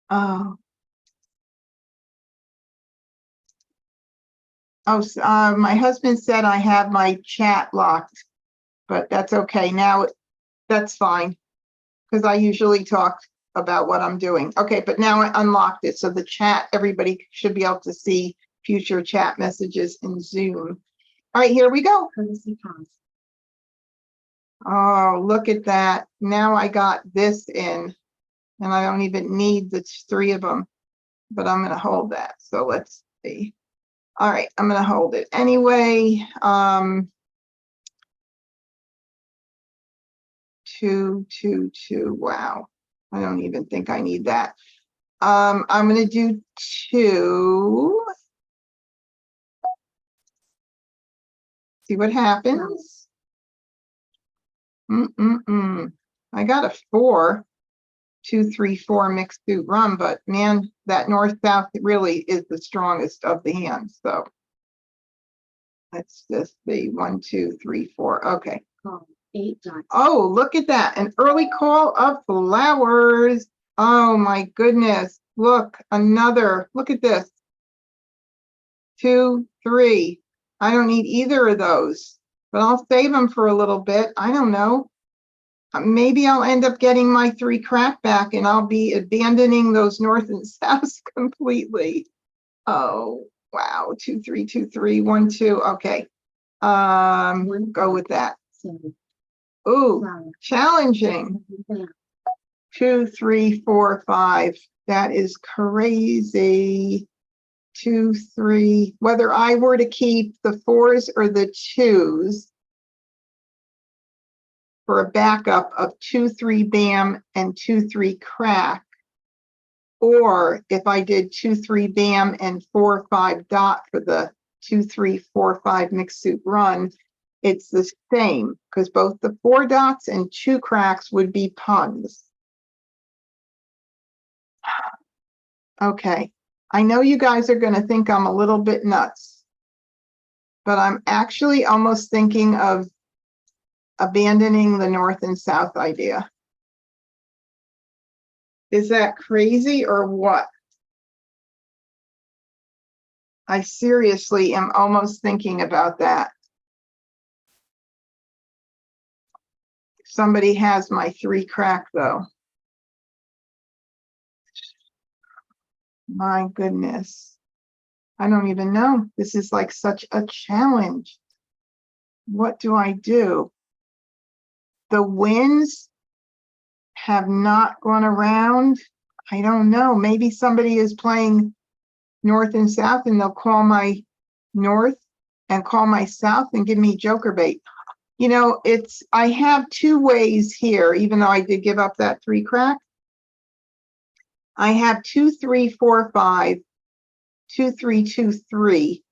Oh. Oh, my husband said I have my chat locked, but that's okay. Now that's fine, because I usually talk about what I'm doing. Okay, but now I unlocked it. So the chat, everybody should be able to see future chat messages in Zoom. All right, here we go. Oh, look at that. Now I got this in, and I don't even need the 3 of them, but I'm going to hold that. So let's see. All right, I'm gonna hold it anyway. 2, 2, 2. Wow, I don't even think I need that. I'm gonna do 2. See what happens. I got a 4, 2, 3, 4 mixed suit rum, but man, that north-south really is the strongest of the hands. So let's just see, 1, 2, 3, 4. Okay. Call 8 dots. Oh, look at that. An early call of flowers. Oh my goodness. Look, another. Look at this. 2, 3. I don't need either of those, but I'll save them for a little bit. I don't know. Maybe I'll end up getting my 3 crack back and I'll be abandoning those north and souths completely. Oh, wow. 2, 3, 2, 3, 1, 2. Okay. Go with that. 7. Ooh, Flower. challenging. 2, 3, 4, 5. That is crazy. 2, 3. Whether I were to keep the 4s or the 2s for a backup of 2, 3 bam and 2, 3 crack, or if I did 2, 3 bam and 4, 5 dot for the 2, 3, 4, 5 mixed soup run, it's the same because both the 4 dots and 2 cracks would be puns. Okay, I know you guys are going to think I'm a little bit nuts, but I'm actually almost thinking of abandoning the north and south idea. Is that crazy or what? I seriously am almost thinking about that. Somebody has my 3 crack though. My goodness. I don't even know. This is like such a challenge. What do I do? The winds have not gone around. I don't know. Maybe somebody is playing north and south and they'll call my north and call my south and give me joker bait. You know, I have 2 ways here, even though I did give up that 3 crack. I have 2, 3, 4, 5, 2, 3, 2, 3,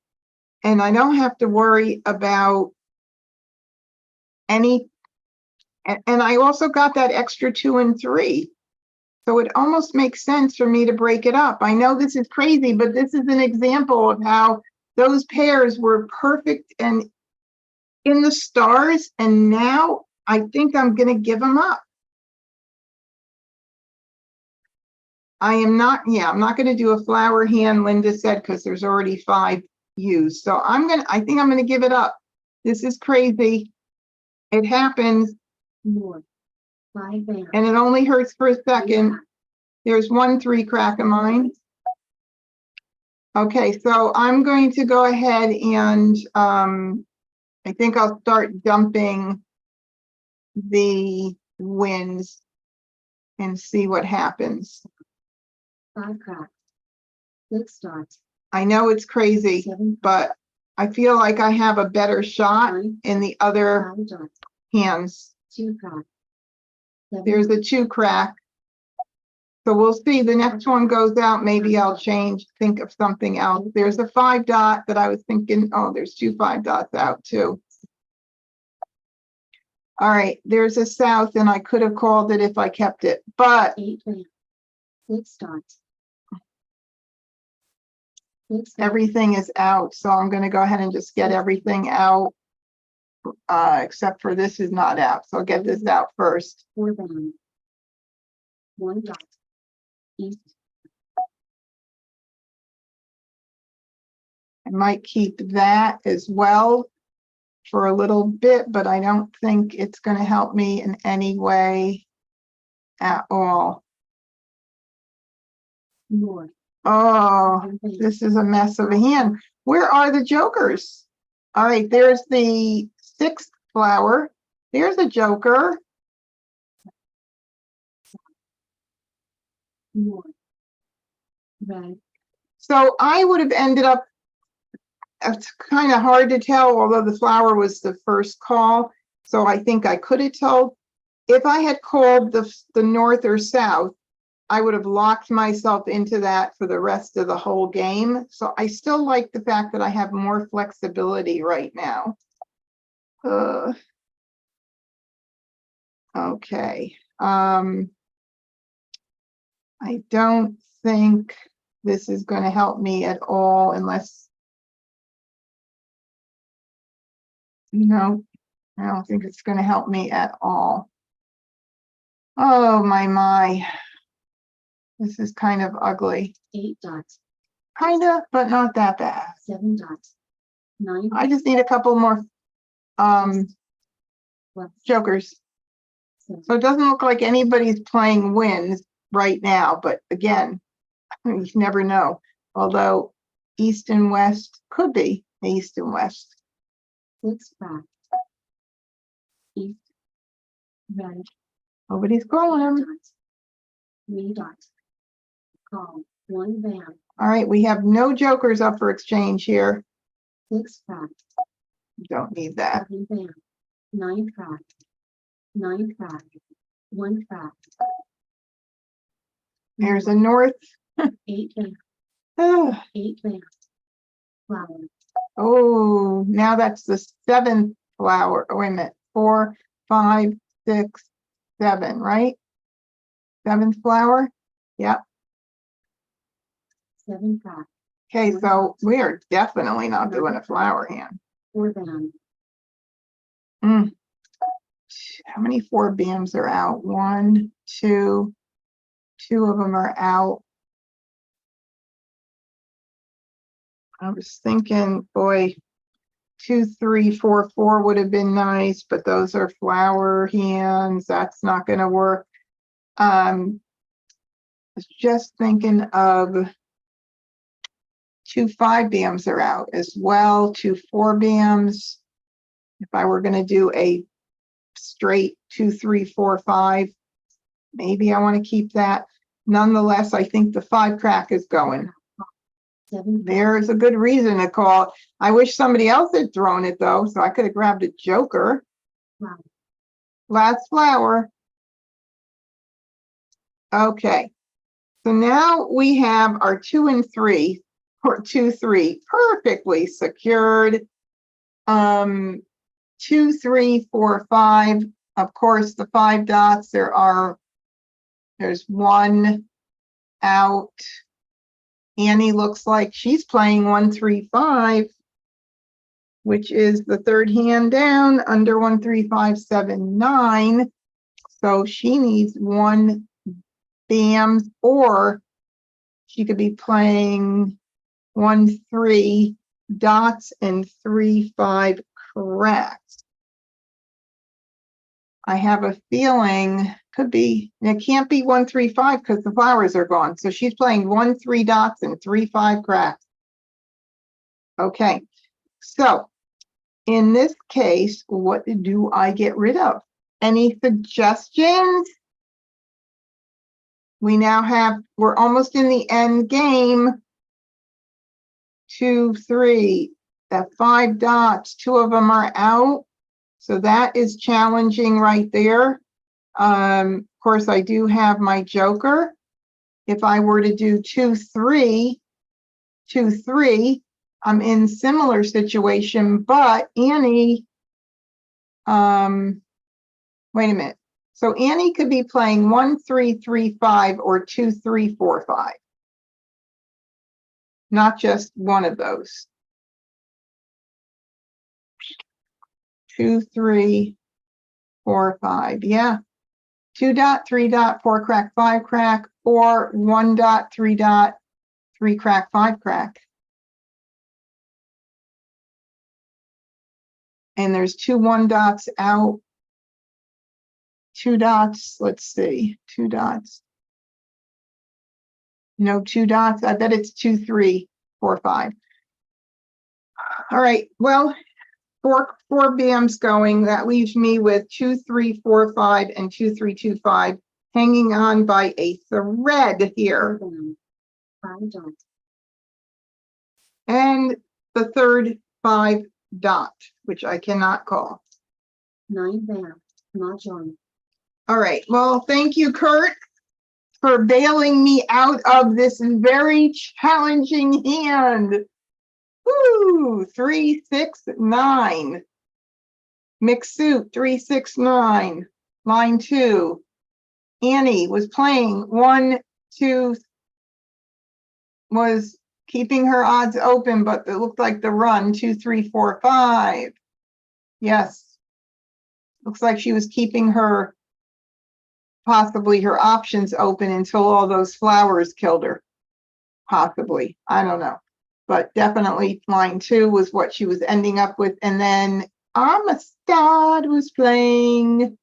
and I don't have to worry about any. And I also got that extra 2 and 3. So it almost makes sense for me to break it up. I know this is crazy, but this is an example of how those pairs were perfect and in the stars. And now I think I'm going to give them up. I'm not going to do a flower hand, Linda said, because there's already 5 used. So I think I'm going to give it up. This is crazy. It happens. More. 5 bam. And it only hurts for a second. There's 1 3 crack of mine. Okay, so I'm going to go ahead and I think I'll start dumping the wins and see what happens. 5 cracks. 6 dots. I know it's crazy, 7. but I feel like I have a better shot in the other 5 dots. hands. 2 cracks. 7. There's a 2 crack. So we'll see. The next one goes out. Maybe I'll think of something else. There's a 5 dot that I was thinking, oh, there's 2 5 dots out too. All right, there's a south, and I could have called it if I kept it, but 8 bam. 6 dots. 6 bam. everything is out. So I'm going to go ahead and just get everything out, except for this is not out. So I'll get this out first. 4 bam. 1 dot. East. I might keep that as well for a little bit, but I don't think it's going to help me in any way at all. More. Oh, this is a mess of a hand. Where are the jokers? All right, there's the 6th flower. There's a joker. More. Red. So I would have ended up, it's kind of hard to tell, although the flower was the first call. So I think I could have told. If I had called the north or south, I would have locked myself into that for the rest of the whole game. So I still like the fact that I have more flexibility right now. Okay. I don't think this is going to help me at all unless, no, I don't think it's going to help me at all. Oh, my. This is kind of ugly. 8 dots, Kind of, but not that bad. 7 dots, 9 I just need a couple more jokers. So it doesn't look like anybody's playing wins right now, but again, you never know. Although East and West could be East and West. 6 back, east, red, Nobody's calling them. dots, 3 dots, call, 1 band, All right, we have no jokers up for exchange here. 6 back, Don't need that. 7 band, 9 track, 9 track, 1 track. There's a north. 8 band, Ugh. 8 band, flower, Oh, now that's the 7th flower. Oh, wait a minute. 4, 5, 6, 7, right? 7th flower. Yep. 7 track, Okay, so we are definitely not doing a flower hand. 4 band, How many 4 BAMs are out? 1, 2. 2 of them are out. I was thinking, boy, 2, 3, 4, 4 would have been nice, but those are flower hands. That's not going to work. I was just thinking of 2 5 BAMs are out as well. 2 4 BAMs. If I were going to do a straight 2, 3, 4, 5, maybe I want to keep that. Nonetheless, I think the 5 crack is going. 7 There's a good reason to call. I wish somebody else had thrown it though, so I could have grabbed a joker. flower, Last flower. Okay. So now we have our 2 and 3, or 2, 3, perfectly secured. 2, 3, 4, 5. Of course, the 5 dots, there's 1 out. Annie looks like she's playing 1, 3, 5, which is the 3rd hand down under 1, 3, 5, 7, 9. So she needs 1 BAM, or she could be playing 1, 3 dots and 3, 5 cracks. I have a feeling could be, and it can't be 1, 3, 5 because the flowers are gone. So she's playing 1, 3 dots and 3, 5 cracks. Okay, so in this case, what do I get rid of? Any suggestions? We now have, we're almost in the end game. 2, 3, that 5 dots, 2 of them are out. So that is challenging right there. Of course, I do have my joker. If I were to do 2, 3, 2, 3, I'm in similar situation, but Annie, wait a minute. So Annie could be playing 1, 3, 3, 5, or 2, 3, 4, 5. Not just one of those. 2, 3, 4, 5. Yeah. 2 dot, 3 dot, 4 crack, 5 crack, or 1 dot, 3 dot, 3 crack, 5 crack. And there's 2 1 dots out. 2 dots, let's see, 2 dots. No 2 dots. I bet it's 2, 3, 4, 5. All right, well, 4 BAMs going. That leaves me with 2, 3, 4, 5, and 2, 3, 2, 5, hanging on by a thread here. 5 dots, and the third 5 dot, which I cannot call. 9 Bam, Mah Jongg. All right. Well, thank you, Kurt, for bailing me out of this very challenging hand. Woo! 3, 6, 9. Mixed suit 3, 6, 9. Line 2. Annie was playing 1, 2, was keeping her odds open, but it looked like the run 2, 3, 4, 5. Yes. Looks like she was keeping her, possibly her options open until all those flowers killed her. Possibly. I don't know. But definitely line 2 was what she was ending up with. And then Amistad was playing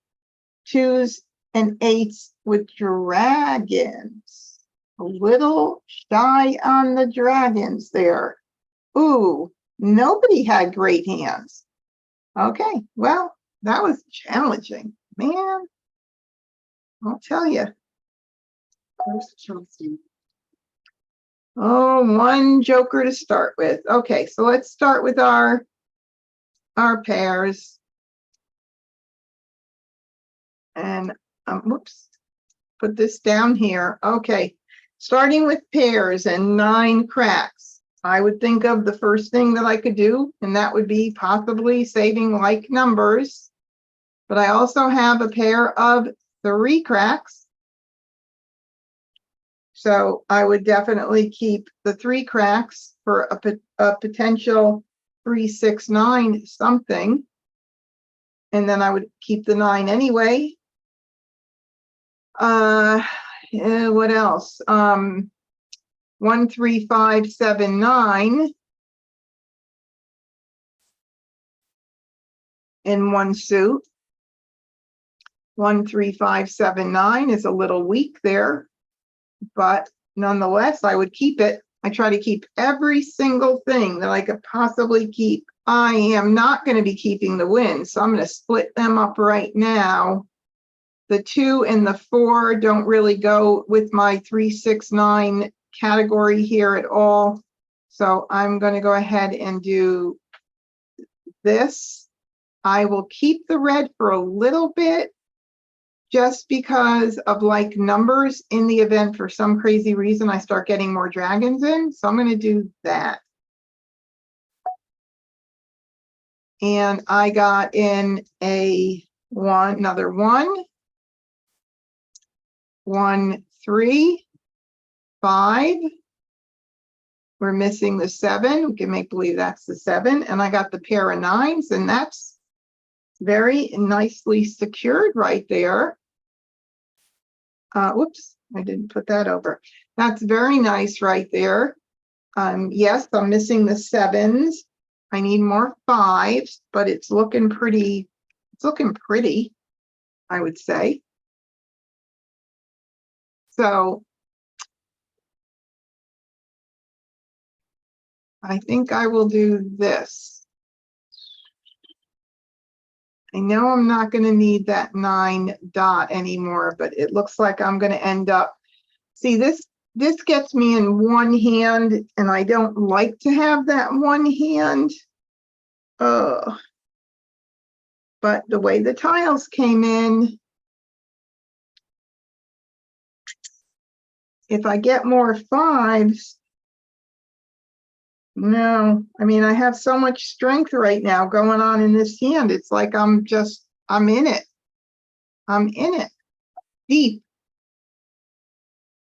2s and 8s with dragons. A little shy on the dragons there. Ooh, nobody had great hands. Okay, well, that was challenging. Man, I'll tell you. First Charleston. Oh, 1 joker to start with. Okay, so let's start with our pairs. And whoops, put this down here. Okay, starting with pairs and 9 cracks. I would think of the first thing that I could do, and that would be possibly saving like numbers. But I also have a pair of 3 cracks. So I would definitely keep the 3 cracks for a potential 3, 6, 9 something. And then I would keep the 9 anyway. What else? 1, 3, 5, 7, 9 in 1 suit. 1, 3, 5, 7, 9 is a little weak there, but nonetheless, I would keep it. I try to keep every single thing that I could possibly keep. I am not going to be keeping the wins, so I'm going to split them up right now. The 2 and the 4 don't really go with my 3, 6, 9 category here at all. So I'm going to go ahead and do this. I will keep the red for a little bit just because of like numbers in the event for some crazy reason I start getting more dragons in. So I'm going to do that. And I got in another 1. 1, 3, 5. We're missing the 7. We can make believe that's the 7. And I got the pair of 9s, and that's very nicely secured right there. Whoops, I didn't put that over. That's very nice right there. Yes, I'm missing the 7s. I need more 5s, but it's looking pretty. It's looking pretty, I would say. So I think I will do this. I know I'm not going to need that 9 dot anymore, but it looks like I'm going to end up. See, this gets me in 1 hand, and I don't like to have that 1 hand. But the way the tiles came in, if I get more 5s, no, I mean, I have so much strength right now going on in this hand. It's like I'm in it. I'm in it deep.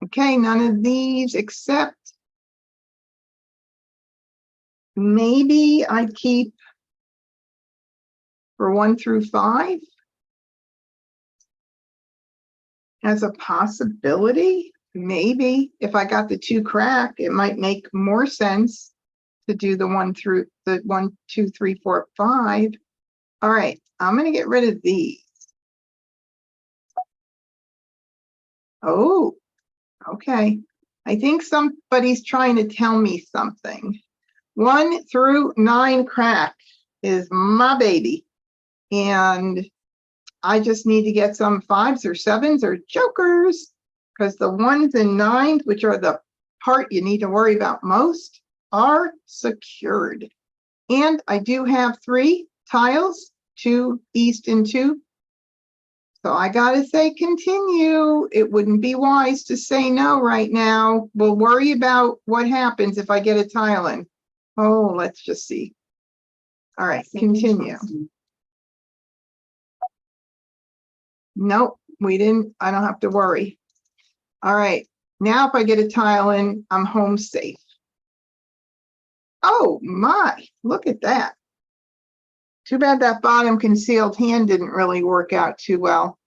Okay, none of these except maybe I keep for 1 through 5 as a possibility. Maybe if I got the 2 crack, it might make more sense to do the 1 through the 1, 2, 3, 4, 5. All right, I'm going to get rid of these. Oh, okay. I think somebody's trying to tell me something. 1 through 9 crack is my baby. And I just need to get some 5s or 7s or jokers, because the 1s and 9s, which are the part you need to worry about most, are secured. And I do have 3 tiles, 2 east and 2. So I gotta say continue. It wouldn't be wise to say no right now. We'll worry about what happens if I get a tile in. Oh, let's just see. All right, continue. Nope, we didn't. I don't have to worry. All right, now if I get a tile in, I'm home safe. Oh my, look at that. Too bad that bottom concealed hand didn't really work out too well,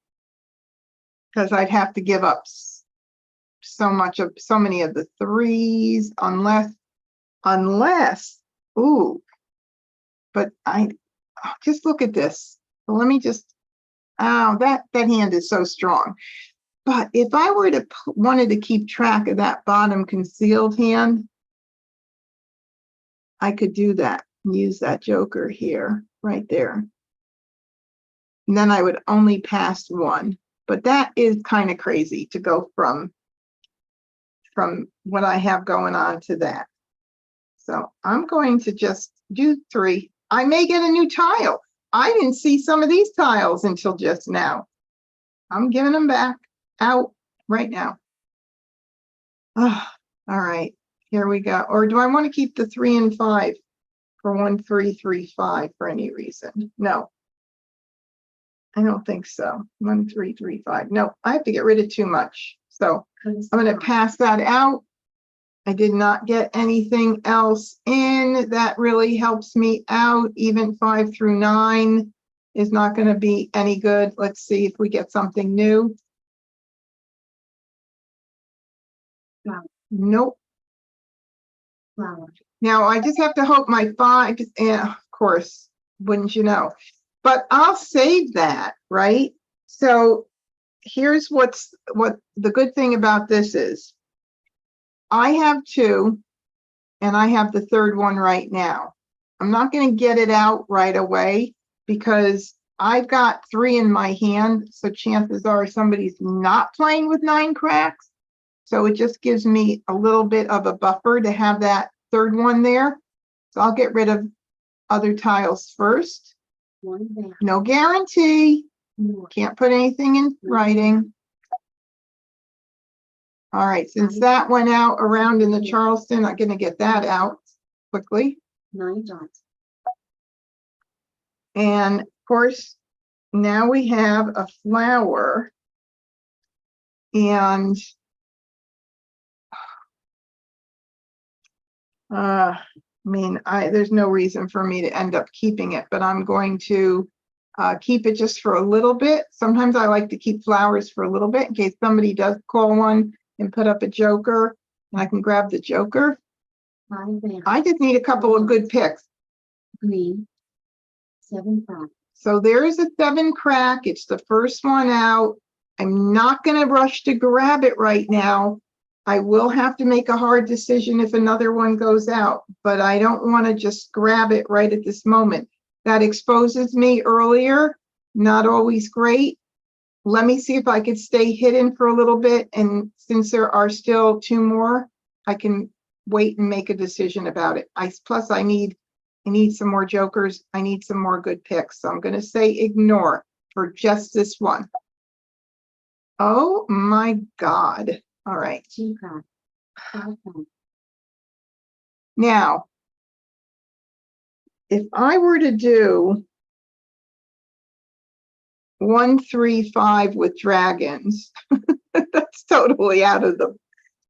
because I'd have to give up so many of the 3s unless, ooh, but just look at this. So let me just, oh, that hand is so strong. But if I were to wanted to keep track of that bottom concealed hand, I could do that. Use that joker here, right there. And then I would only pass 1. But that is kind of crazy to go from what I have going on to that. So I'm going to just do 3. I may get a new tile. I didn't see some of these tiles until just now. I'm giving them back out right now. Oh, all right, here we go. Or do I want to keep the 3 and 5 for 1, 3, 3, 5 for any reason? No, I don't think so. 1, 3, 3, 5. No, I have to get rid of too much. So I'm going to pass that out. I did not get anything else in. That really helps me out. Even 5 through 9 is not going to be any good. Let's see if we get something new. Flower. Nope. Flower. Now I just have to hope my 5, of course, wouldn't you know? But I'll save that, right? So here's what the good thing about this is. I have 2, and I have the 3rd one right now. I'm not going to get it out right away because I've got 3 in my hand. So chances are somebody's not playing with 9 cracks. So it just gives me a little bit of a buffer to have that 3rd one there. So I'll get rid of other tiles first. No guarantee. Can't put anything in writing. All right, since that went out around in the Charleston, I'm going to get that out quickly. 9 dots. And of course, now we have a flower. And I mean, there's no reason for me to end up keeping it, but I'm going to keep it just for a little bit. Sometimes I like to keep flowers for a little bit in case somebody does call one and put up a joker, and I can grab the joker. I just need a couple of good picks. Green. 7 crack. So there's a 7 crack. It's the first one out. I'm not going to rush to grab it right now. I will have to make a hard decision if another one goes out, but I don't want to just grab it right at this moment. That exposes me earlier. Not always great. Let me see if I could stay hidden for a little bit. And since there are still 2 more, I can wait and make a decision about it. Plus I need some more jokers. I need some more good picks. So I'm going to say ignore for just this one. Oh my God. All right. 2 crack. 5 crack. Now, if I were to do 1, 3, 5 with dragons, that's totally out of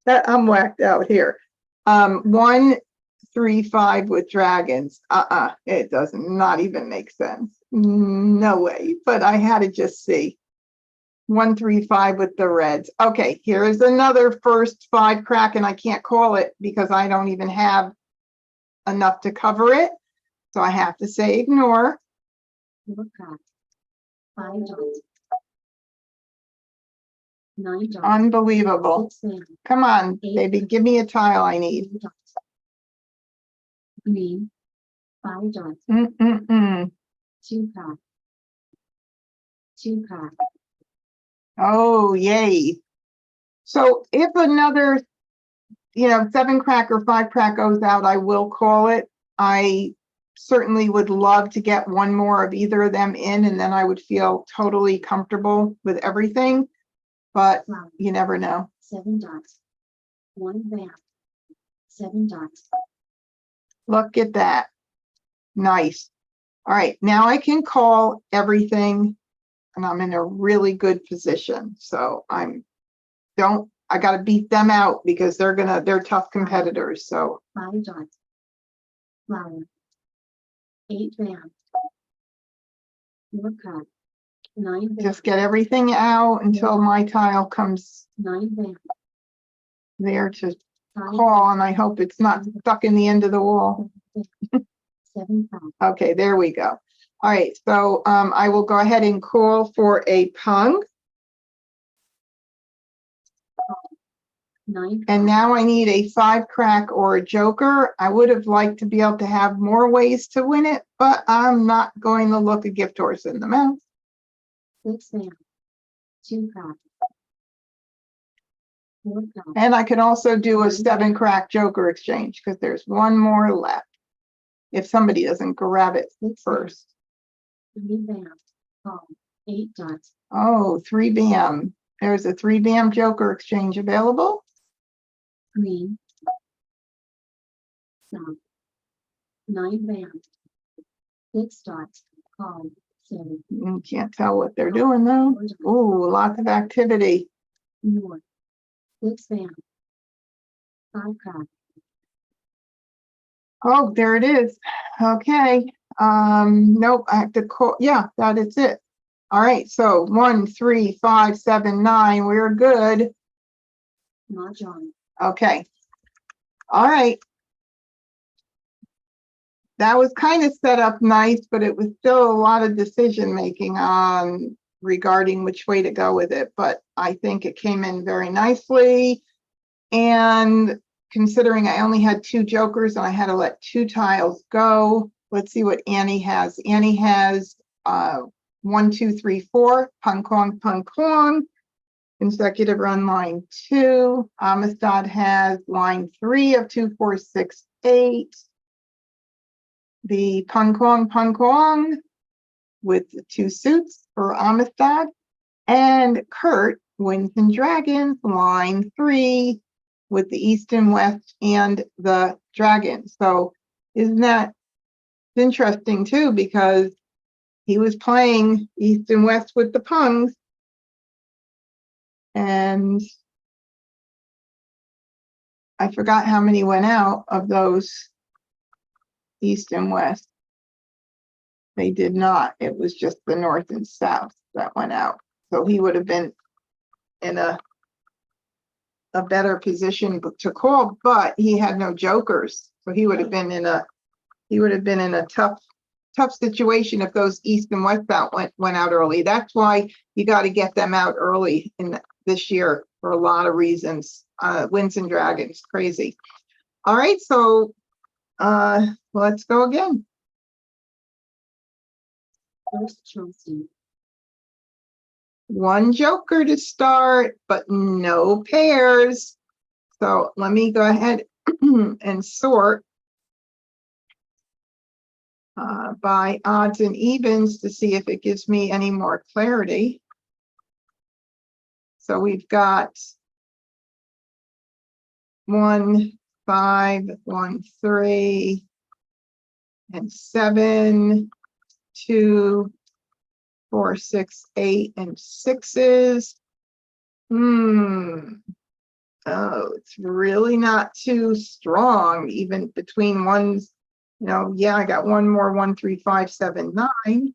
that I'm whacked out here. 1, 3, 5 with dragons. It does not even make sense. No way. But I had to just see. 1, 3, 5 with the reds. Okay, here is another first 5 crack, and I can't call it because I don't even have enough to cover it. So I have to say ignore. 4 crack. 5 dots. 9 dots. Unbelievable. 6 sand. Come on, baby, give me a tile I need. 8 dots. Green. 5 dots. 2 crack. 2 crack. Oh, yay. So if you know, 7 crack or 5 crack goes out, I will call it. I certainly would love to get one more of either of them in, and then I would feel totally comfortable with everything, but flower, you never know. 7 dots, 1 vamp, 7 dots, Look at that. Nice. All right, now I can call everything, and I'm in a really good position. So I got to beat them out because they're tough competitors. So 5 dots, flower, 8 vamp, 4 cut, 9 vamp, just get everything out until my tile comes 9 vamp, there to 5 call, and I hope it's not stuck in the end of the wall. 7 cut, Okay, there we go. All right, so I will go ahead and call for a pung. 9 And now I need a 5 crack or a joker. I would have liked to be able to have more ways to win it, but I'm not going to look a gift horse in the mouth. 6 vamp, 2 cut, 4 cut, And I could also do a 7 crack joker exchange because there's one more left. If somebody doesn't grab it 6 first. 3 vamp, call, 8 dots, Oh, 3 bam. There's a 3 bam joker exchange available. green, south, 9 vamp, 6 dots, call, 7, You can't tell what they're doing though. Ooh, lots of activity. north, 6 vamp, 5 cut, Oh, there it is. Okay. Nope, I have to call. Yeah, that is it. All right. So 1, 3, 5, 7, 9. We're good. Mah Jongg, Okay. All right. That was kind of set up nice, but it was still a lot of decision making on regarding which way to go with it. But I think it came in very nicely. And considering I only had 2 jokers and I had to let 2 tiles go, let's see what Annie has. Annie has 1, 2, 3, 4, pung kong, consecutive run line 2. Amistad has line 3 of 2, 4, 6, 8. The pung kong with the 2 suits for Amistad. And Kurt, Winds and Dragons, line 3 with the East and West and the Dragon. So isn't that interesting too? Because he was playing East and West with the pungs. And I forgot how many went out of those East and West. They did not. It was just the North and South that went out. So he would have been in a better position to call, but he had no jokers. So he would have been in a tough situation if those East and West out went out early. That's why you got to get them out early in this year for a lot of reasons. Winds and Dragons, crazy. All right, so let's go again. first Chelsea, 1 joker to start, but no pairs. So let me go ahead and sort by odds and evens to see if it gives me any more clarity. So we've got 1, 5, 1, 3, and 7, 2, 4, 6, 8, and 6s. Oh, it's really not too strong, even between ones. You know, yeah, I got one more, 1, 3, 5, 7, 9.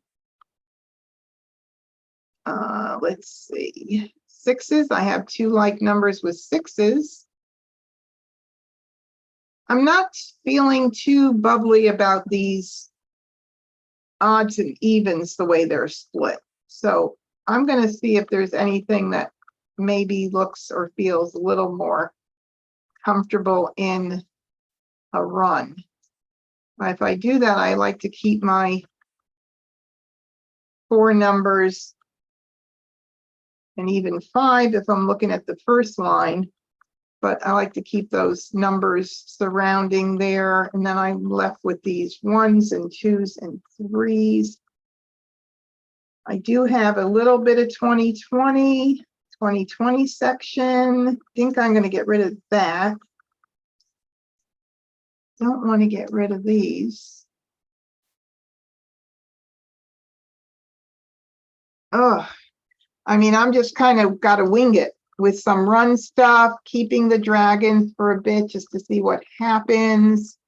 Let's see. 6s, I have 2 like numbers with 6s. I'm not feeling too bubbly about these odds and evens the way they're split. So I'm going to see if there's anything that maybe looks or feels a little more comfortable in a run. If I do that, I like to keep my 4 numbers and even 5 if I'm looking at the first line. but I like to keep those numbers surrounding there. And then I'm left with these 1s and 2s and 3s. I do have a little bit of 2020 section. I think I'm going to get rid of that. Don't want to get rid of these. Oh, I mean, I'm just kind of got to wing it with some run stuff, keeping the dragons for a bit just to see what happens.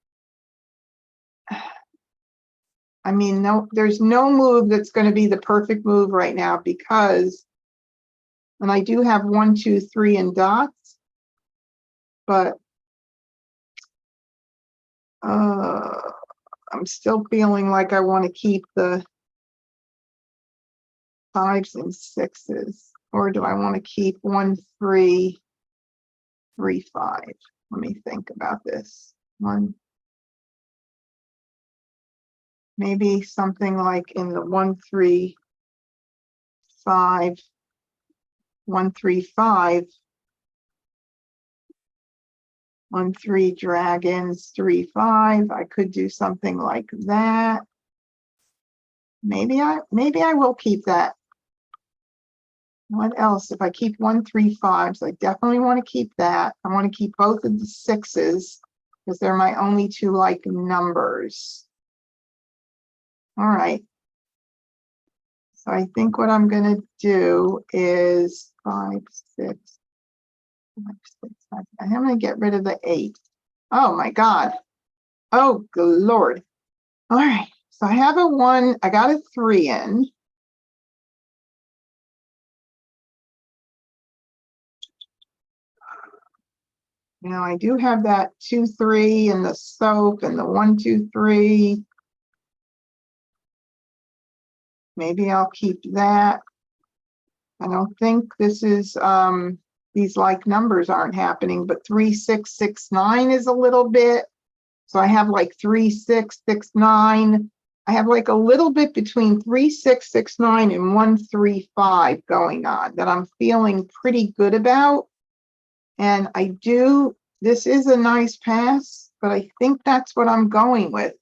I mean, no, there's no move that's going to be the perfect move right now because, and I do have 1, 2, 3 in dots, but I'm still feeling like I want to keep the 5s and 6s, or do I want to keep 1, 3, 3, 5? Let me think about this. Maybe something like in the 1, 3, 5, 1, 3, 5, 1, 3 dragons, 3, 5. I could do something like that. Maybe I will keep that. What else? If I keep 1, 3, 5s, I definitely want to keep that. I want to keep both of the 6s because they're my only 2 like numbers. All right. So I think what I'm going to do is 5, 6, 5, 6, 5. I'm going to get rid of the 8. Oh my God. Oh, good Lord. All right. So I have a 1. I got a 3 in. Now I do have that 2, 3 and the soap and the 1, 2, 3. Maybe I'll keep that. I don't think this is, these like numbers aren't happening, but 3, 6, 6, 9 is a little bit. So I have like 3, 6, 6, 9. I have like a little bit between 3, 6, 6, 9 and 1, 3, 5 going on that I'm feeling pretty good about. And this is a nice pass, but I think that's what I'm going with.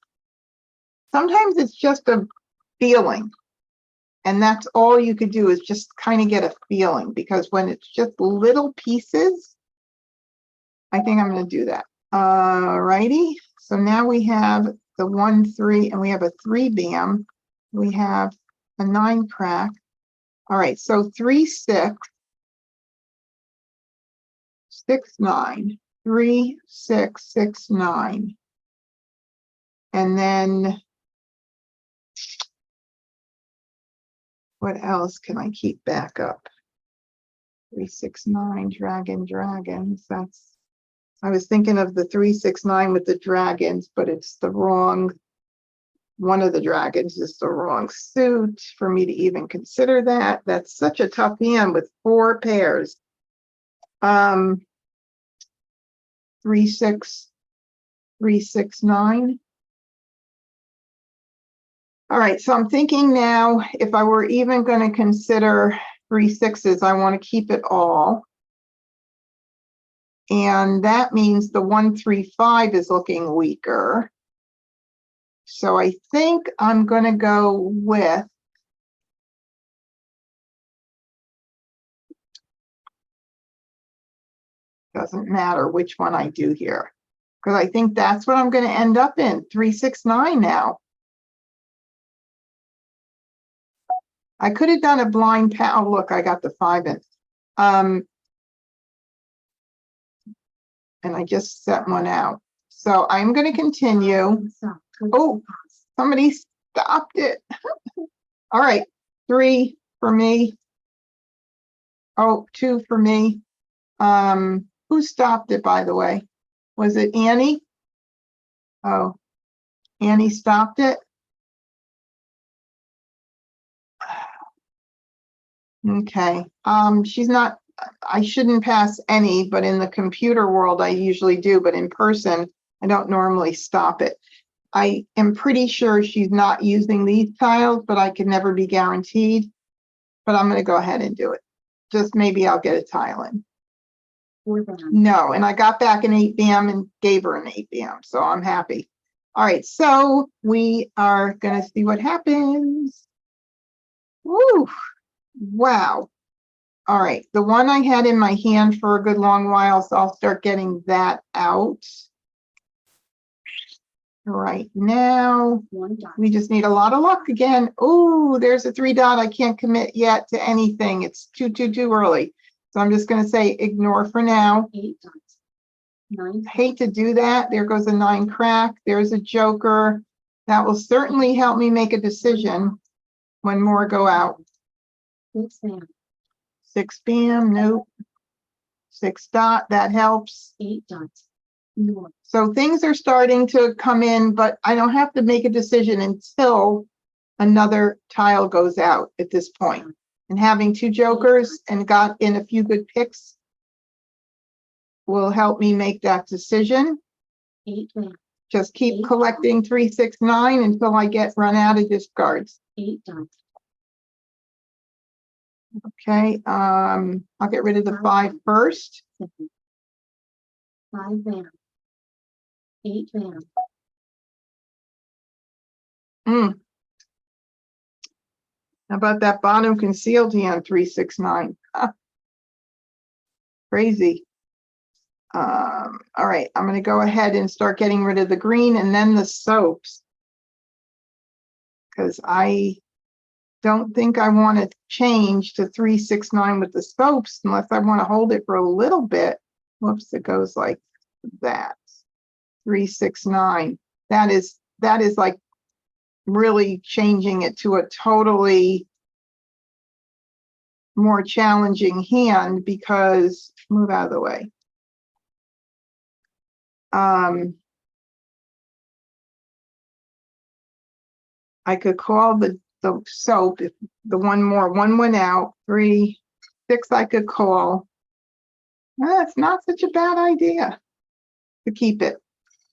Sometimes it's just a feeling. And that's all you could do is just kind of get a feeling, because when it's just little pieces, I think I'm going to do that. Righty. So now we have the 1, 3, and we have a 3 bam. We have a 9 crack. All right. So 3, 6, 6, 9, 3, 6, 6, 9. And then what else can I keep back up? 3, 6, 9, dragons. I was thinking of the 3, 6, 9 with the dragons, but it's the wrong, one of the dragons is the wrong suit for me to even consider that. That's such a tough hand with 4 pairs. 3, 6, 3, 6, 9. All right, so I'm thinking now, if I were even going to consider 3 6s, I want to keep it all. And that means the 1, 3, 5 is looking weaker. So I think I'm going to go with doesn't matter which one I do here, because I think that's what I'm going to end up in 3, 6, 9 now. I could have done a blind oh, look, I got the 5 in. And I just set one out. So I'm going to continue. Oh, somebody stopped it. All right, 3 for me. Oh, 2 for me. Who stopped it, by the way? Was it Annie? Oh, Annie stopped it. Okay. She's not, I shouldn't pass any, but in the computer world, I usually do, but in person, I don't normally stop it. I am pretty sure she's not using these tiles, but I can never be guaranteed. But I'm going to go ahead and do it. Just maybe I'll get a tile in. 4 bam. No, and I got back an 8 bam and gave her an 8 bam, so I'm happy. All right, so we are gonna see what happens. Woo! Wow. All right, the one I had in my hand for a good long while, so I'll start getting that out. Right now, 1 dot. we just need a lot of luck again. Oh, there's a 3 dot. I can't commit yet to anything. It's too early. So I'm just going to say ignore for now. 8 dots. 9. Hate to do that. There goes a 9 crack. There's a joker. That will certainly help me make a decision when more go out. 6 bam. 6 bam, nope. 6 dot, that helps. 8 dots. North. So things are starting to come in, but I don't have to make a decision until another tile goes out at this point. And having 2 jokers and got in a few good picks will help me make that decision. 8 bam. Just keep collecting 3, 6, 9 until I get run out of discards. 8 dots. Okay, I'll get rid of the 5 first. 7. 5 bam. 8 bam. How about that bottom concealed hand, 3, 6, 9? Crazy. All right, I'm going to go ahead and start getting rid of the green and then the soaps, because I don't think I want to change to 3, 6, 9 with the soaps unless I want to hold it for a little bit. Whoops, it goes like that. 3, 6, 9. That is like really changing it to a totally more challenging hand because, move out of the way. I could call the soap if the one went out. 3, 6 I could call. That's not such a bad idea to keep it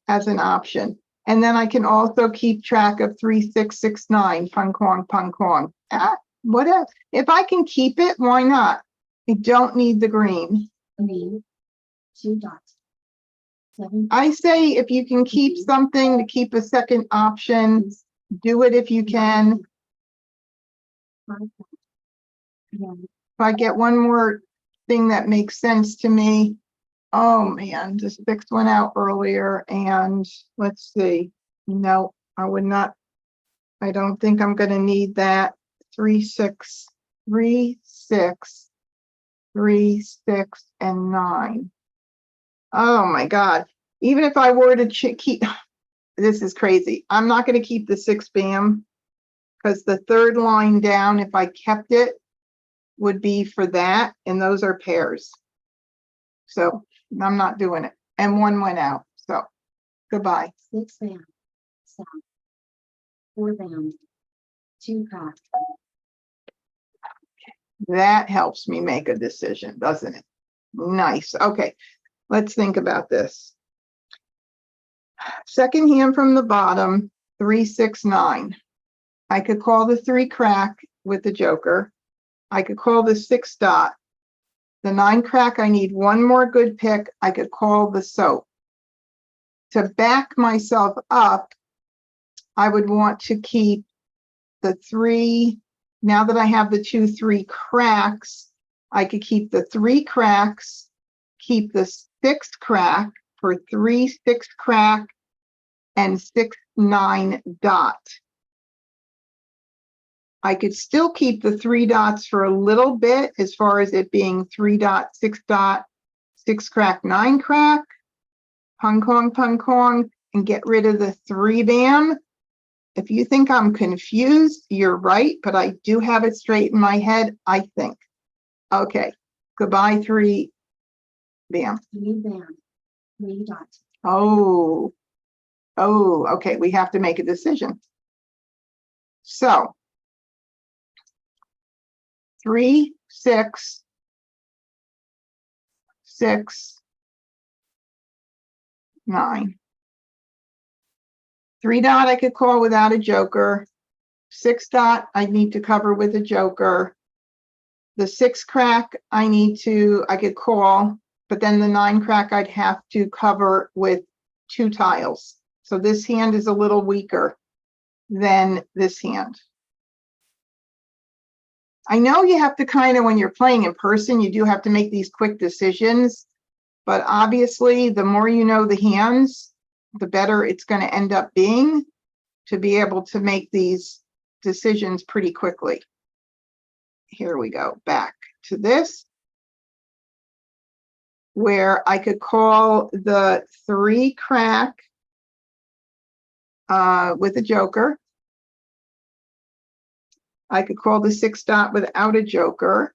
as an option. And then I can also keep track of 3, 6, 6, 9, pung kwong, pung kwong. What else? If I can keep it, why not? I don't need the green. 3. 2 dots. 7. I say if you can keep something to keep a second option, do it if you can. 5 dots. Yeah. If I get one more thing that makes sense to me. Oh man, the 6 went out earlier, and let's see. No, I would not. I don't think I'm going to need that. 3, 6, 3, 6, 3, 6, and 9. Oh my God. Even if I were to keep, this is crazy. I'm not going to keep the 6 bam because the 3rd line down, if I kept it, would be for that, and those are pairs. So I'm not doing it. And 1 went out. So goodbye. 6 bam. South. 4 bam. 2 crack. That helps me make a decision, doesn't it? Nice. Okay, let's think about this. Second hand from the bottom, 3, 6, 9. I could call the 3 crack with the joker. I could call the 6 dot. The 9 crack, I need 1 more good pick. I could call the soap. To back myself up, I would want to keep the 3. Now that I have the 2, 3 cracks, I could keep the 3 cracks, keep the 6 crack for 3, 6 crack, and 6, 9 dot. I could still keep the 3 dots for a little bit as far as it being 3 dot, 6 dot, 6 crack, 9 crack, pung kwong, and get rid of the 3 bam. If you think I'm confused, you're right, but I do have it straight in my head, I think. Okay, goodbye 3 bam. 3 bam. 3 dots. Oh, okay, we have to make a decision. So 3, 6, 6, 9. 3 dot I could call without a joker. 6 dot I need to cover with a joker. The 6 crack I could call but then the 9 crack I'd have to cover with 2 tiles. So this hand is a little weaker than this hand. I know you have to kind of, when you're playing in person, you do have to make these quick decisions, but obviously the more you know the hands, the better it's going to end up being to be able to make these decisions pretty quickly. Here we go, back to this, where I could call the 3 crack with a joker. I could call the 6 dot without a joker.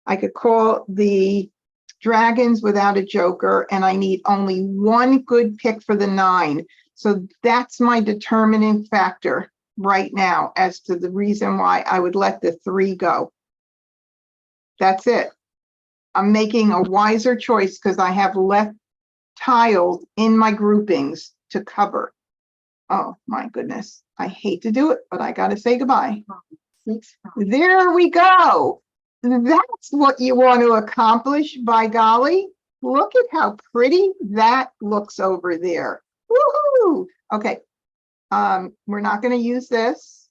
I could call the dragons without a joker, and I need only 1 good pick for the 9. So that's my determining factor right now as to the reason why I would let the 3 go. That's it. I'm making a wiser choice because I have left tiles in my groupings to cover. Oh my goodness. I hate to do it, but I got to say goodbye. 6, 5. There we go. That's what you want to accomplish, by golly. Look at how pretty that looks over there. Woohoo! Okay, we're not going to use this.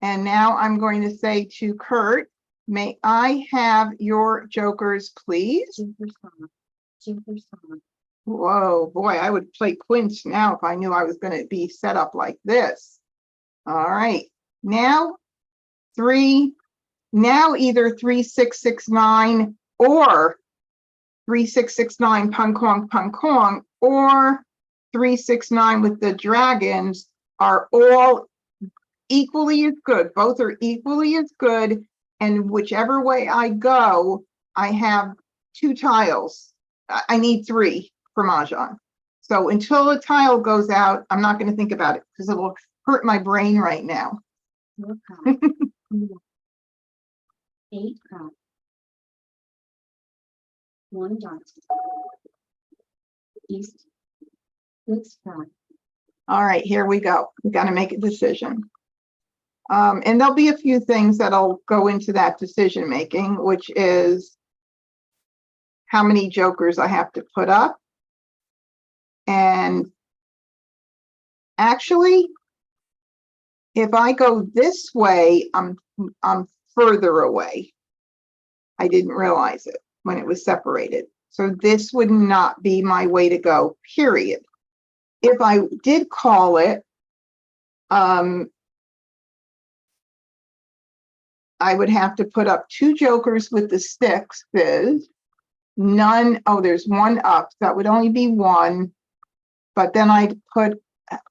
And now I'm going to say to Kurt, may I have your jokers, please? Whoa, boy, I would play quince now if I knew I was going to be set up like this. All right, now 3. Now either 3, 6, 6, 9 or 3, 6, 6, 9 pung kong, or 3, 6, 9 with the dragons are all equally as good. Both are equally as good, and whichever way I go, I have 2 tiles. I need 3 for Mahjong. So until a tile goes out, I'm not going to think about it because it will hurt my brain right now. Okay. 8 crack. 1 dot. East. 6 crack. All right, here we go. We got to make a decision. And there'll be a few things that'll go into that decision making, which is how many jokers I have to put up. And actually, if I go this way, I'm further away. I didn't realize it when it was separated. So this would not be my way to go, period. If I did call it, I would have to put up 2 jokers with the 6s. None, oh, there's 1 up. That would only be 1. But then I'd put,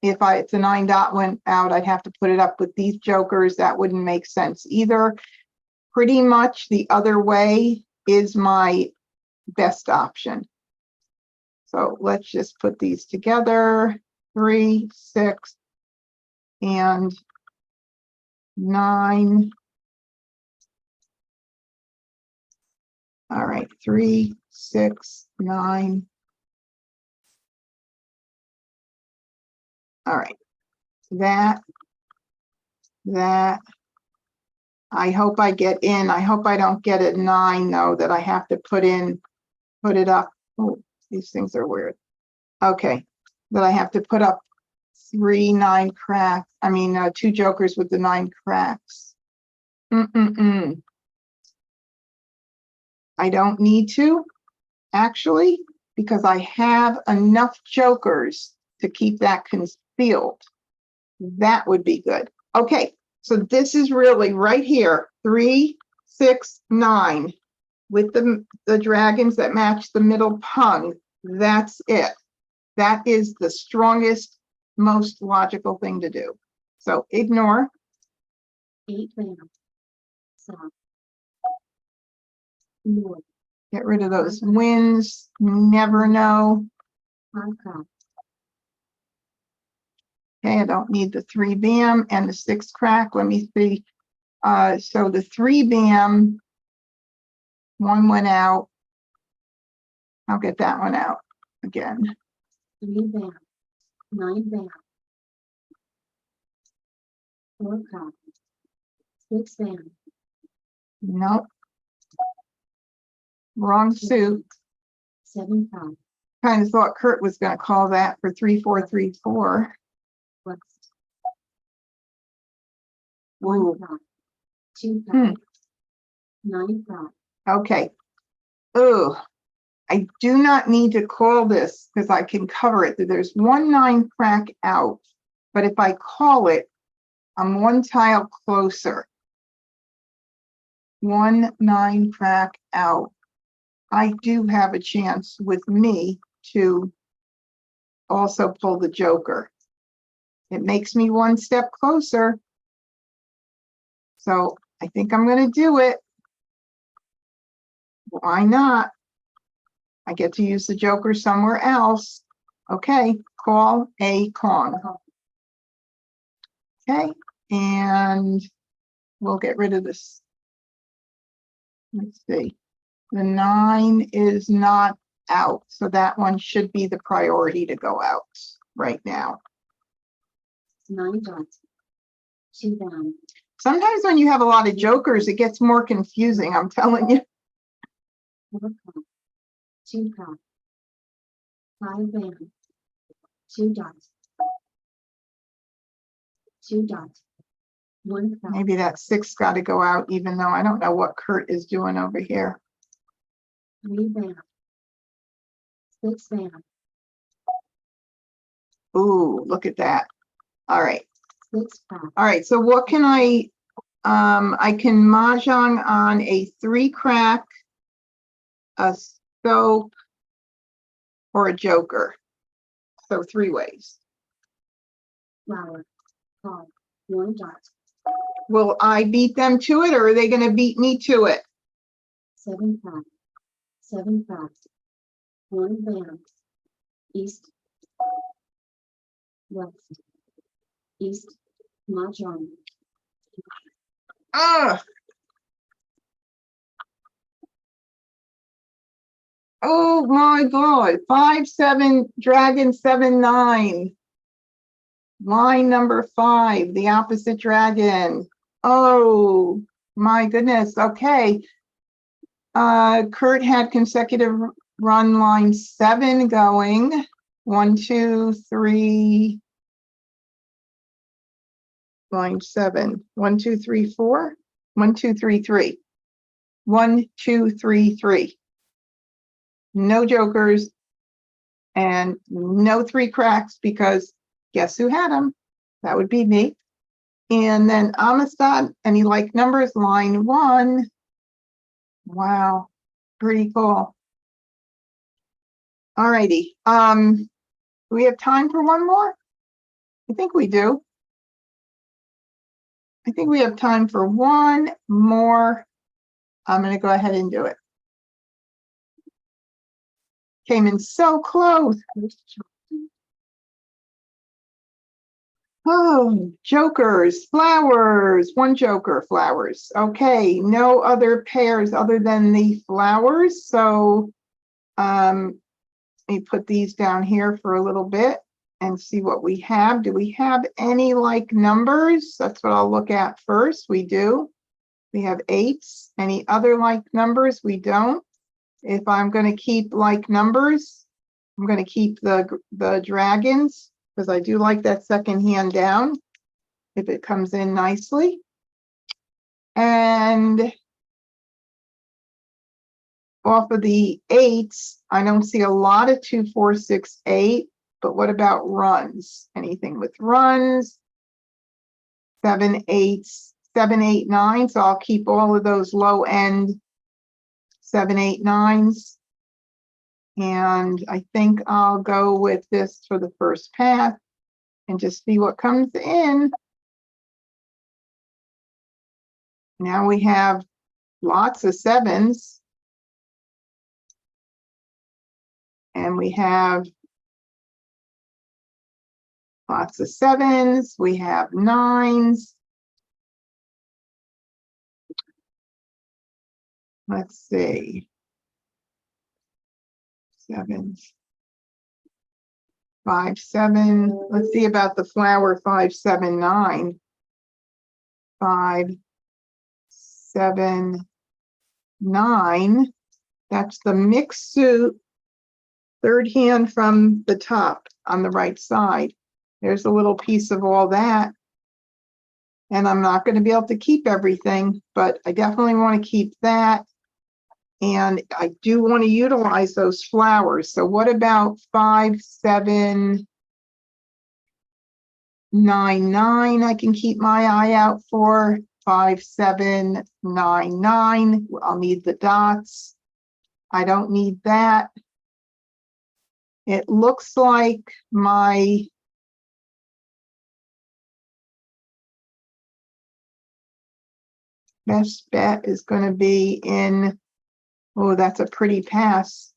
if the 9 dot went out, I'd have to put it up with these jokers. That wouldn't make sense either. Pretty much the other way is my best option. So let's just put these together. 3, 6, and 9. All right, 3, 6, 9. All right, that. I hope I get in. I hope I don't get a 9 though, that I have to put it up. Oh, these things are weird. Okay, that I have to put up 3 9 cracks. I mean, 2 jokers with the 9 cracks. I don't need to, actually, because I have enough jokers to keep that concealed. That would be good. Okay, so this is really right here, 3, 6, 9, with the dragons that match the middle pung. That's it. That is the strongest, most logical thing to do. So ignore. 8 bam. South. North. Get rid of those wins. Never know. Hong Kong. Okay, I don't need the 3 bam and the 6 crack. Let me see. So the 3 bam, 1 went out. I'll get that one out again. 3 bam. 9 bam. 4 crack. 6 bam. Nope. Wrong suit. 7-5. Kind of thought Kurt was going to call that for 3-4-3-4. West. Ooh. 1-5. 2-5. Hmm. 9-5. Okay. Ooh, I do not need to call this because I can cover it. There's 1-9 crack out, but if I call it, I'm one tile closer. 1-9 crack out. I do have a chance with me to also pull the joker. It makes me one step closer. So I think I'm going to do it. Why not? I get to use the joker somewhere else. Okay, call a con. Okay, and we'll get rid of this. Let's see. The 9 is not out, so that one should be the priority to go out right now. 9 dots. 2 down. Sometimes when you have a lot of jokers, it gets more confusing, I'm telling you. 4 crack. 2 crack. 5 down. 2 dots. 2 dots. 1 crack. Maybe that 6 got to go out, even though I don't know what Kurt is doing over here. 3 down. 6 down. Ooh, look at that. All right. 6 crack. All right, so what can I can mahjong on a 3 crack, a soap, or a joker. So 3 ways. Flower. Call. 1 dot. Will I beat them to it, or are they going to beat me to it? 7 crack. 7 crack. 1 down. East. West. East. Mah Jongg. Ah! Oh my God. 5-7 dragon 7-9. Line number 5, the opposite dragon. Oh my goodness. Okay. Kurt had consecutive run line 7 going. 1, 2, 3. Line 7. 1, 2, 3, 4. 1, 2, 3, 3. 1, 2, 3, 3. No jokers and no 3 cracks, because guess who had them? That would be me. And then Amistad, any like numbers, line 1. Wow, pretty cool. All righty. Do we have time for one more? I think we do. I think we have time for one more. I'm going to go ahead and do it. Came in so close. Oh, jokers, flowers, 1 joker, flowers. Okay, no other pairs other than the flowers. So let me put these down here for a little bit and see what we have. Do we have any like numbers? That's what I'll look at first. We do. We have 8s. Any other like numbers? We don't. If I'm going to keep like numbers, I'm going to keep the dragons, because I do like that second hand down if it comes in nicely. And off of the 8s, I don't see a lot of 2, 4, 6, 8, but what about runs? Anything with runs? 7, 8s, 7, 8, 9. So I'll keep all of those low end 7, 8, 9s. And I think I'll go with this for the first pass and just see what comes in. Now we have lots of 7s. And we have lots of 7s. We have 9s. Let's see. 7s. 5, 7. Let's see about the flower 5, 7, 9. 5, 7, 9. That's the mixed suit Third hand from the top on the right side. There's a little piece of all that. And I'm not going to be able to keep everything, but I definitely want to keep that. And I do want to utilize those flowers. So what about 5, 7, 9, 9? I can keep my eye out for 5, 7, 9, 9. I'll need the dots. I don't need that. It looks like my best bet is going to be in, oh, that's a pretty pass.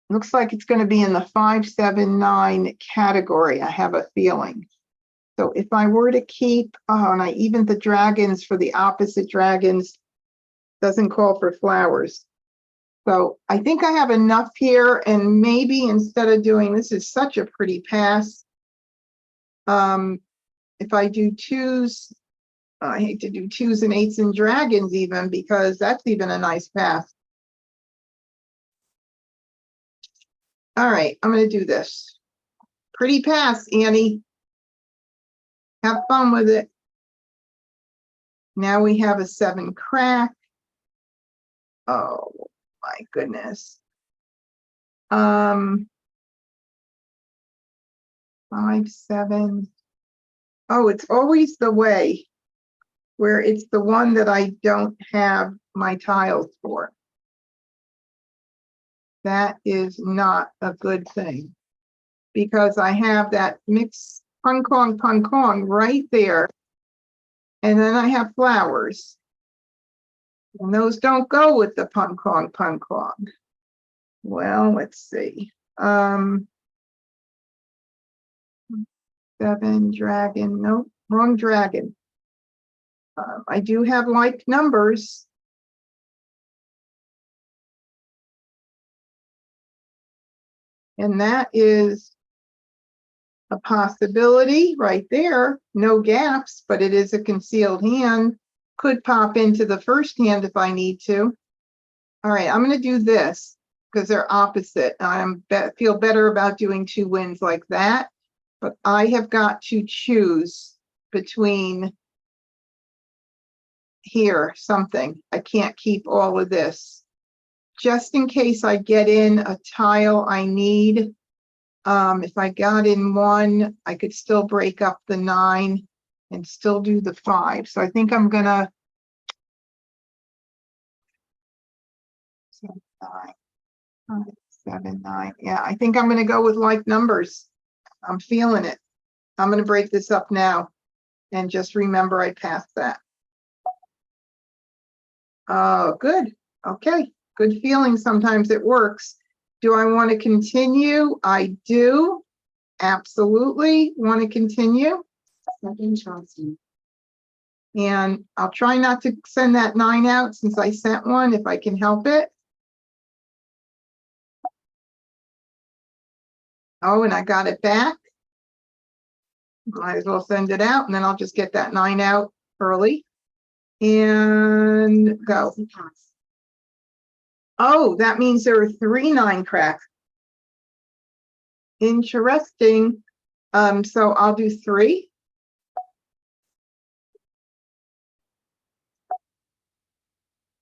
Looks like it's going to be in the 5, 7, 9 category. I have a feeling. So if I were to keep, oh, and I even the dragons for the opposite dragons doesn't call for flowers. So I think I have enough here, and maybe instead of doing, this is such a pretty pass. If I do 2s, I hate to do 2s and 8s and dragons even, because that's even a nice pass. All right, I'm going to do this. Pretty pass, Annie. Have fun with it. Now we have a 7 crack. Oh my goodness. 5, 7. Oh, it's always the way where it's the one that I don't have my tiles for. That is not a good thing, because I have that mixed pun kong right there. And then I have flowers. And those don't go with the pun kong. Well, let's see. 7 dragon, nope, wrong dragon. I do have like numbers. And that is a possibility right there. No gaps, but it is a concealed hand. Could pop into the first hand if I need to. All right, I'm going to do this because they're opposite. I feel better about doing 2 wins like that, but I have got to choose between here, something. I can't keep all of this. Just in case I get in a tile I need. If I got in 1, I could still break up the 9 and still do the 5. So I think I'm gonna 7, 9, 5, 7, 9. Yeah, I think I'm gonna go with like numbers. I'm feeling it. I'm gonna break this up now and just remember I passed that. Oh, good. Okay, good feeling. Sometimes it works. Do I want to continue? I do. Absolutely want to continue. Second Charleston. And I'll try not to send that 9 out since I sent one, if I can help it. Oh, and I got it back. Might as well send it out, and then I'll just get that 9 out early. And go. Oh, that means there are 3 9 cracks. Interesting. So I'll do 3.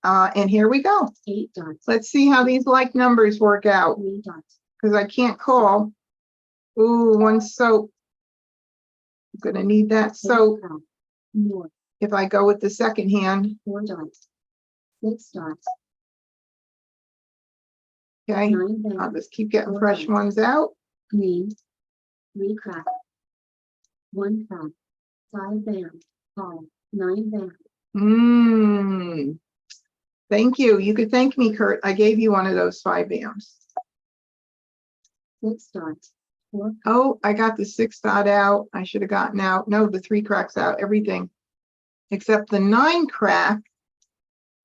And here we go. 8 dots. Let's see how these like numbers work out, 3 dots. because I can't call. Ooh, 1 soap. I'm gonna need that soap More. if I go with the second hand. 4 dots. 6 dots. Okay, 9 I'll band. just keep getting fresh ones out. Green. 3 crack. 1 crack. 5 band. Tall. 9 band. Thank you. You could thank me, Kurt. I gave you one of those 5 bams. 6 dots. 4. Oh, I got the 6 dot out. I should have gotten out. No, the 3 cracks out, everything. Except the 9 crack,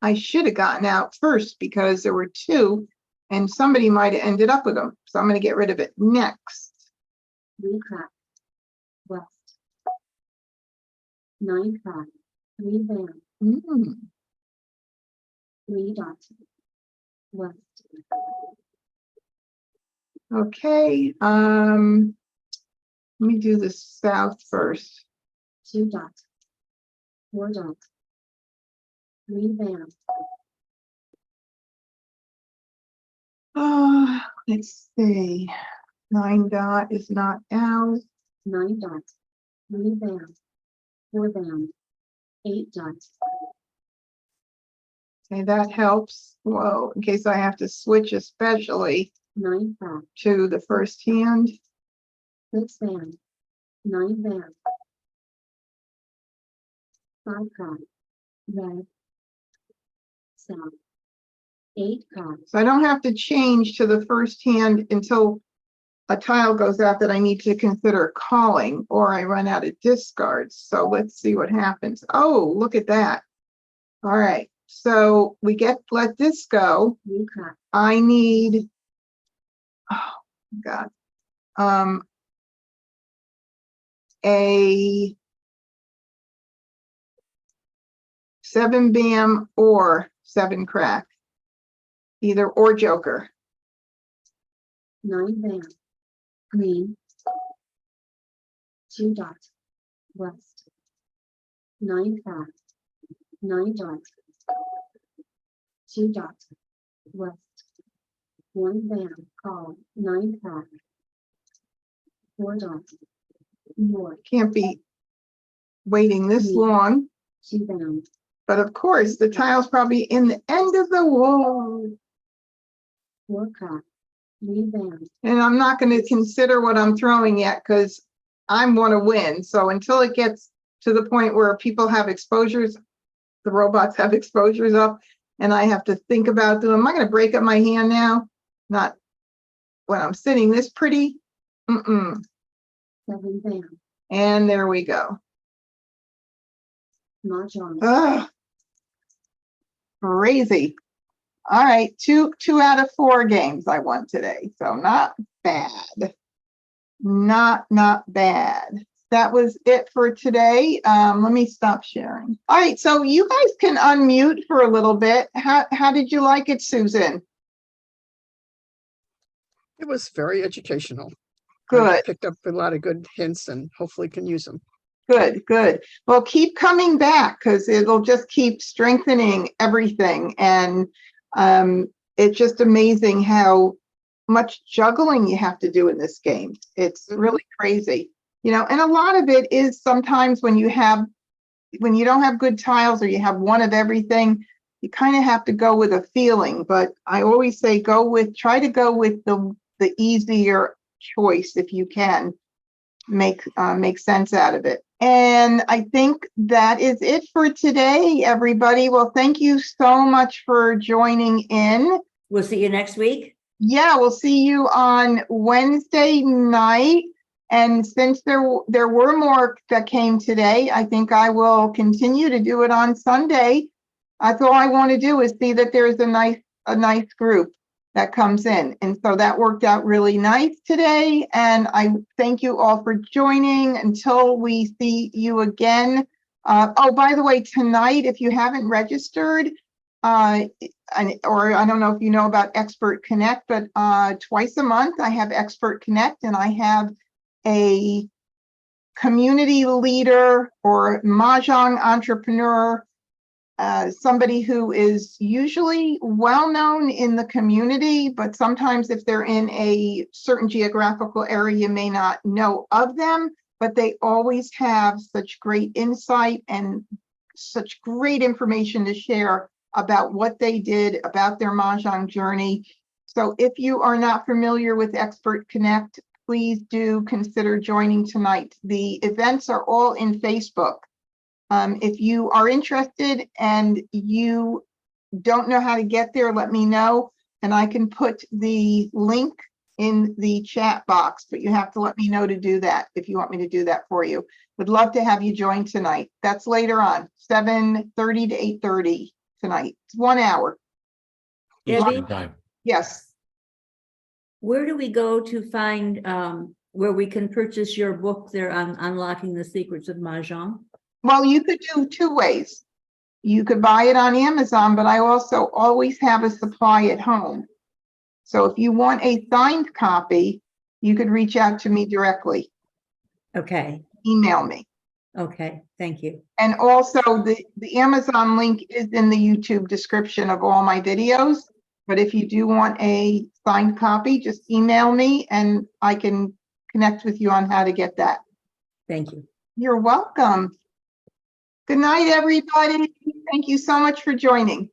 I should have gotten out first because there were 2 and somebody might have ended up with them. So I'm going to get rid of it next. 3 crack. West. 9 crack. 3 band. 3 dots. West. Okay, let me do the south first. 2 dots. 4 dots. 3 bands. Let's see. 9 dot is not out. 9 dots. 3 bands. 4 bands. 8 dots. Okay, that helps. Well, in case I have to switch, especially 9 5. to the first hand. 6 bands. 9 bands. 5 cards. Red. South. 8 cards. So I don't have to change to the first hand until a tile goes out that I need to consider calling, or I run out of discards. So let's see what happens. Oh, look at that. All right. So we let this go. 3 cards. I need, oh God, a 7 bam or 7 crack, either or joker. 9 bands. Green. 2 dots. West. 9 cards. 9 dots. 2 dots. West. 1 band. Call. 9 cards. 4 dots. North. Can't be waiting this long, 2 bands. but of course the tile's probably in the end of the wall. 4 cards. 3 bands. And I'm not going to consider what I'm throwing yet because I want to win. So until it gets to the point where people have exposures, the robots have exposures up, and I have to think about them. Am I going to break up my hand now? Not when I'm sitting this pretty. 7 bands. And there we go. Mah Jongg. Ugh. Crazy. All right, two out of 4 games I won today, so not bad. Not bad. That was it for today. Let me stop sharing. All right, so you guys can unmute for a little bit. How did you like it, Susan? It was very educational. I Good, picked up a lot of good hints and hopefully can use them. good. Well, keep coming back because it'll just keep strengthening everything. And it's just amazing how much juggling you have to do in this game. It's really crazy, you know, and a lot of it is sometimes when you don't have good tiles or you have one of everything, you kind of have to go with a feeling. But I always say try to go with the easier choice if you can make sense out of it. And I think that is it for today, everybody. Well, thank you so much for joining in. We'll see you next week. Yeah, we'll see you on Wednesday night. And since there were more that came today, I think I will continue to do it on Sunday. That's all I want to do is see that there's a nice group that comes in. And so that worked out really nice today. And I thank you all for joining until we see you again. Oh, by the way, tonight, if you haven't registered, or I don't know if you know about Expert Connect, but twice a month I have Expert Connect, and I have a community leader or Mahjong entrepreneur, somebody who is usually well known in the community, but sometimes if they're in a certain geographical area, you may not know of them, but they always have such great insight and such great information to share about what they did, about their Mahjong journey. So if you are not familiar with Expert Connect, please do consider joining tonight. The events are all in Facebook. If you are interested and you don't know how to get there, let me know, and I can put the link in the chat box, but you have to let me know to do that if you want me to do that for you. Would love to have you join tonight. That's later on, 7:30 to 8:30 tonight. It's 1 hour. Debbie, Yes. where do we go to find where we can purchase your book there on Unlocking the Secrets of Mahjong? Well, you could do 2 ways. You could buy it on Amazon, but I also always have a supply at home. So if you want a signed copy, you could reach out to me directly, Okay, email me. okay, thank you. And also the Amazon link is in the YouTube description of all my videos. But if you do want a signed copy, just email me and I can connect with you on how to get that. Thank you. You're welcome. Good night, everybody. Thank you so much for joining.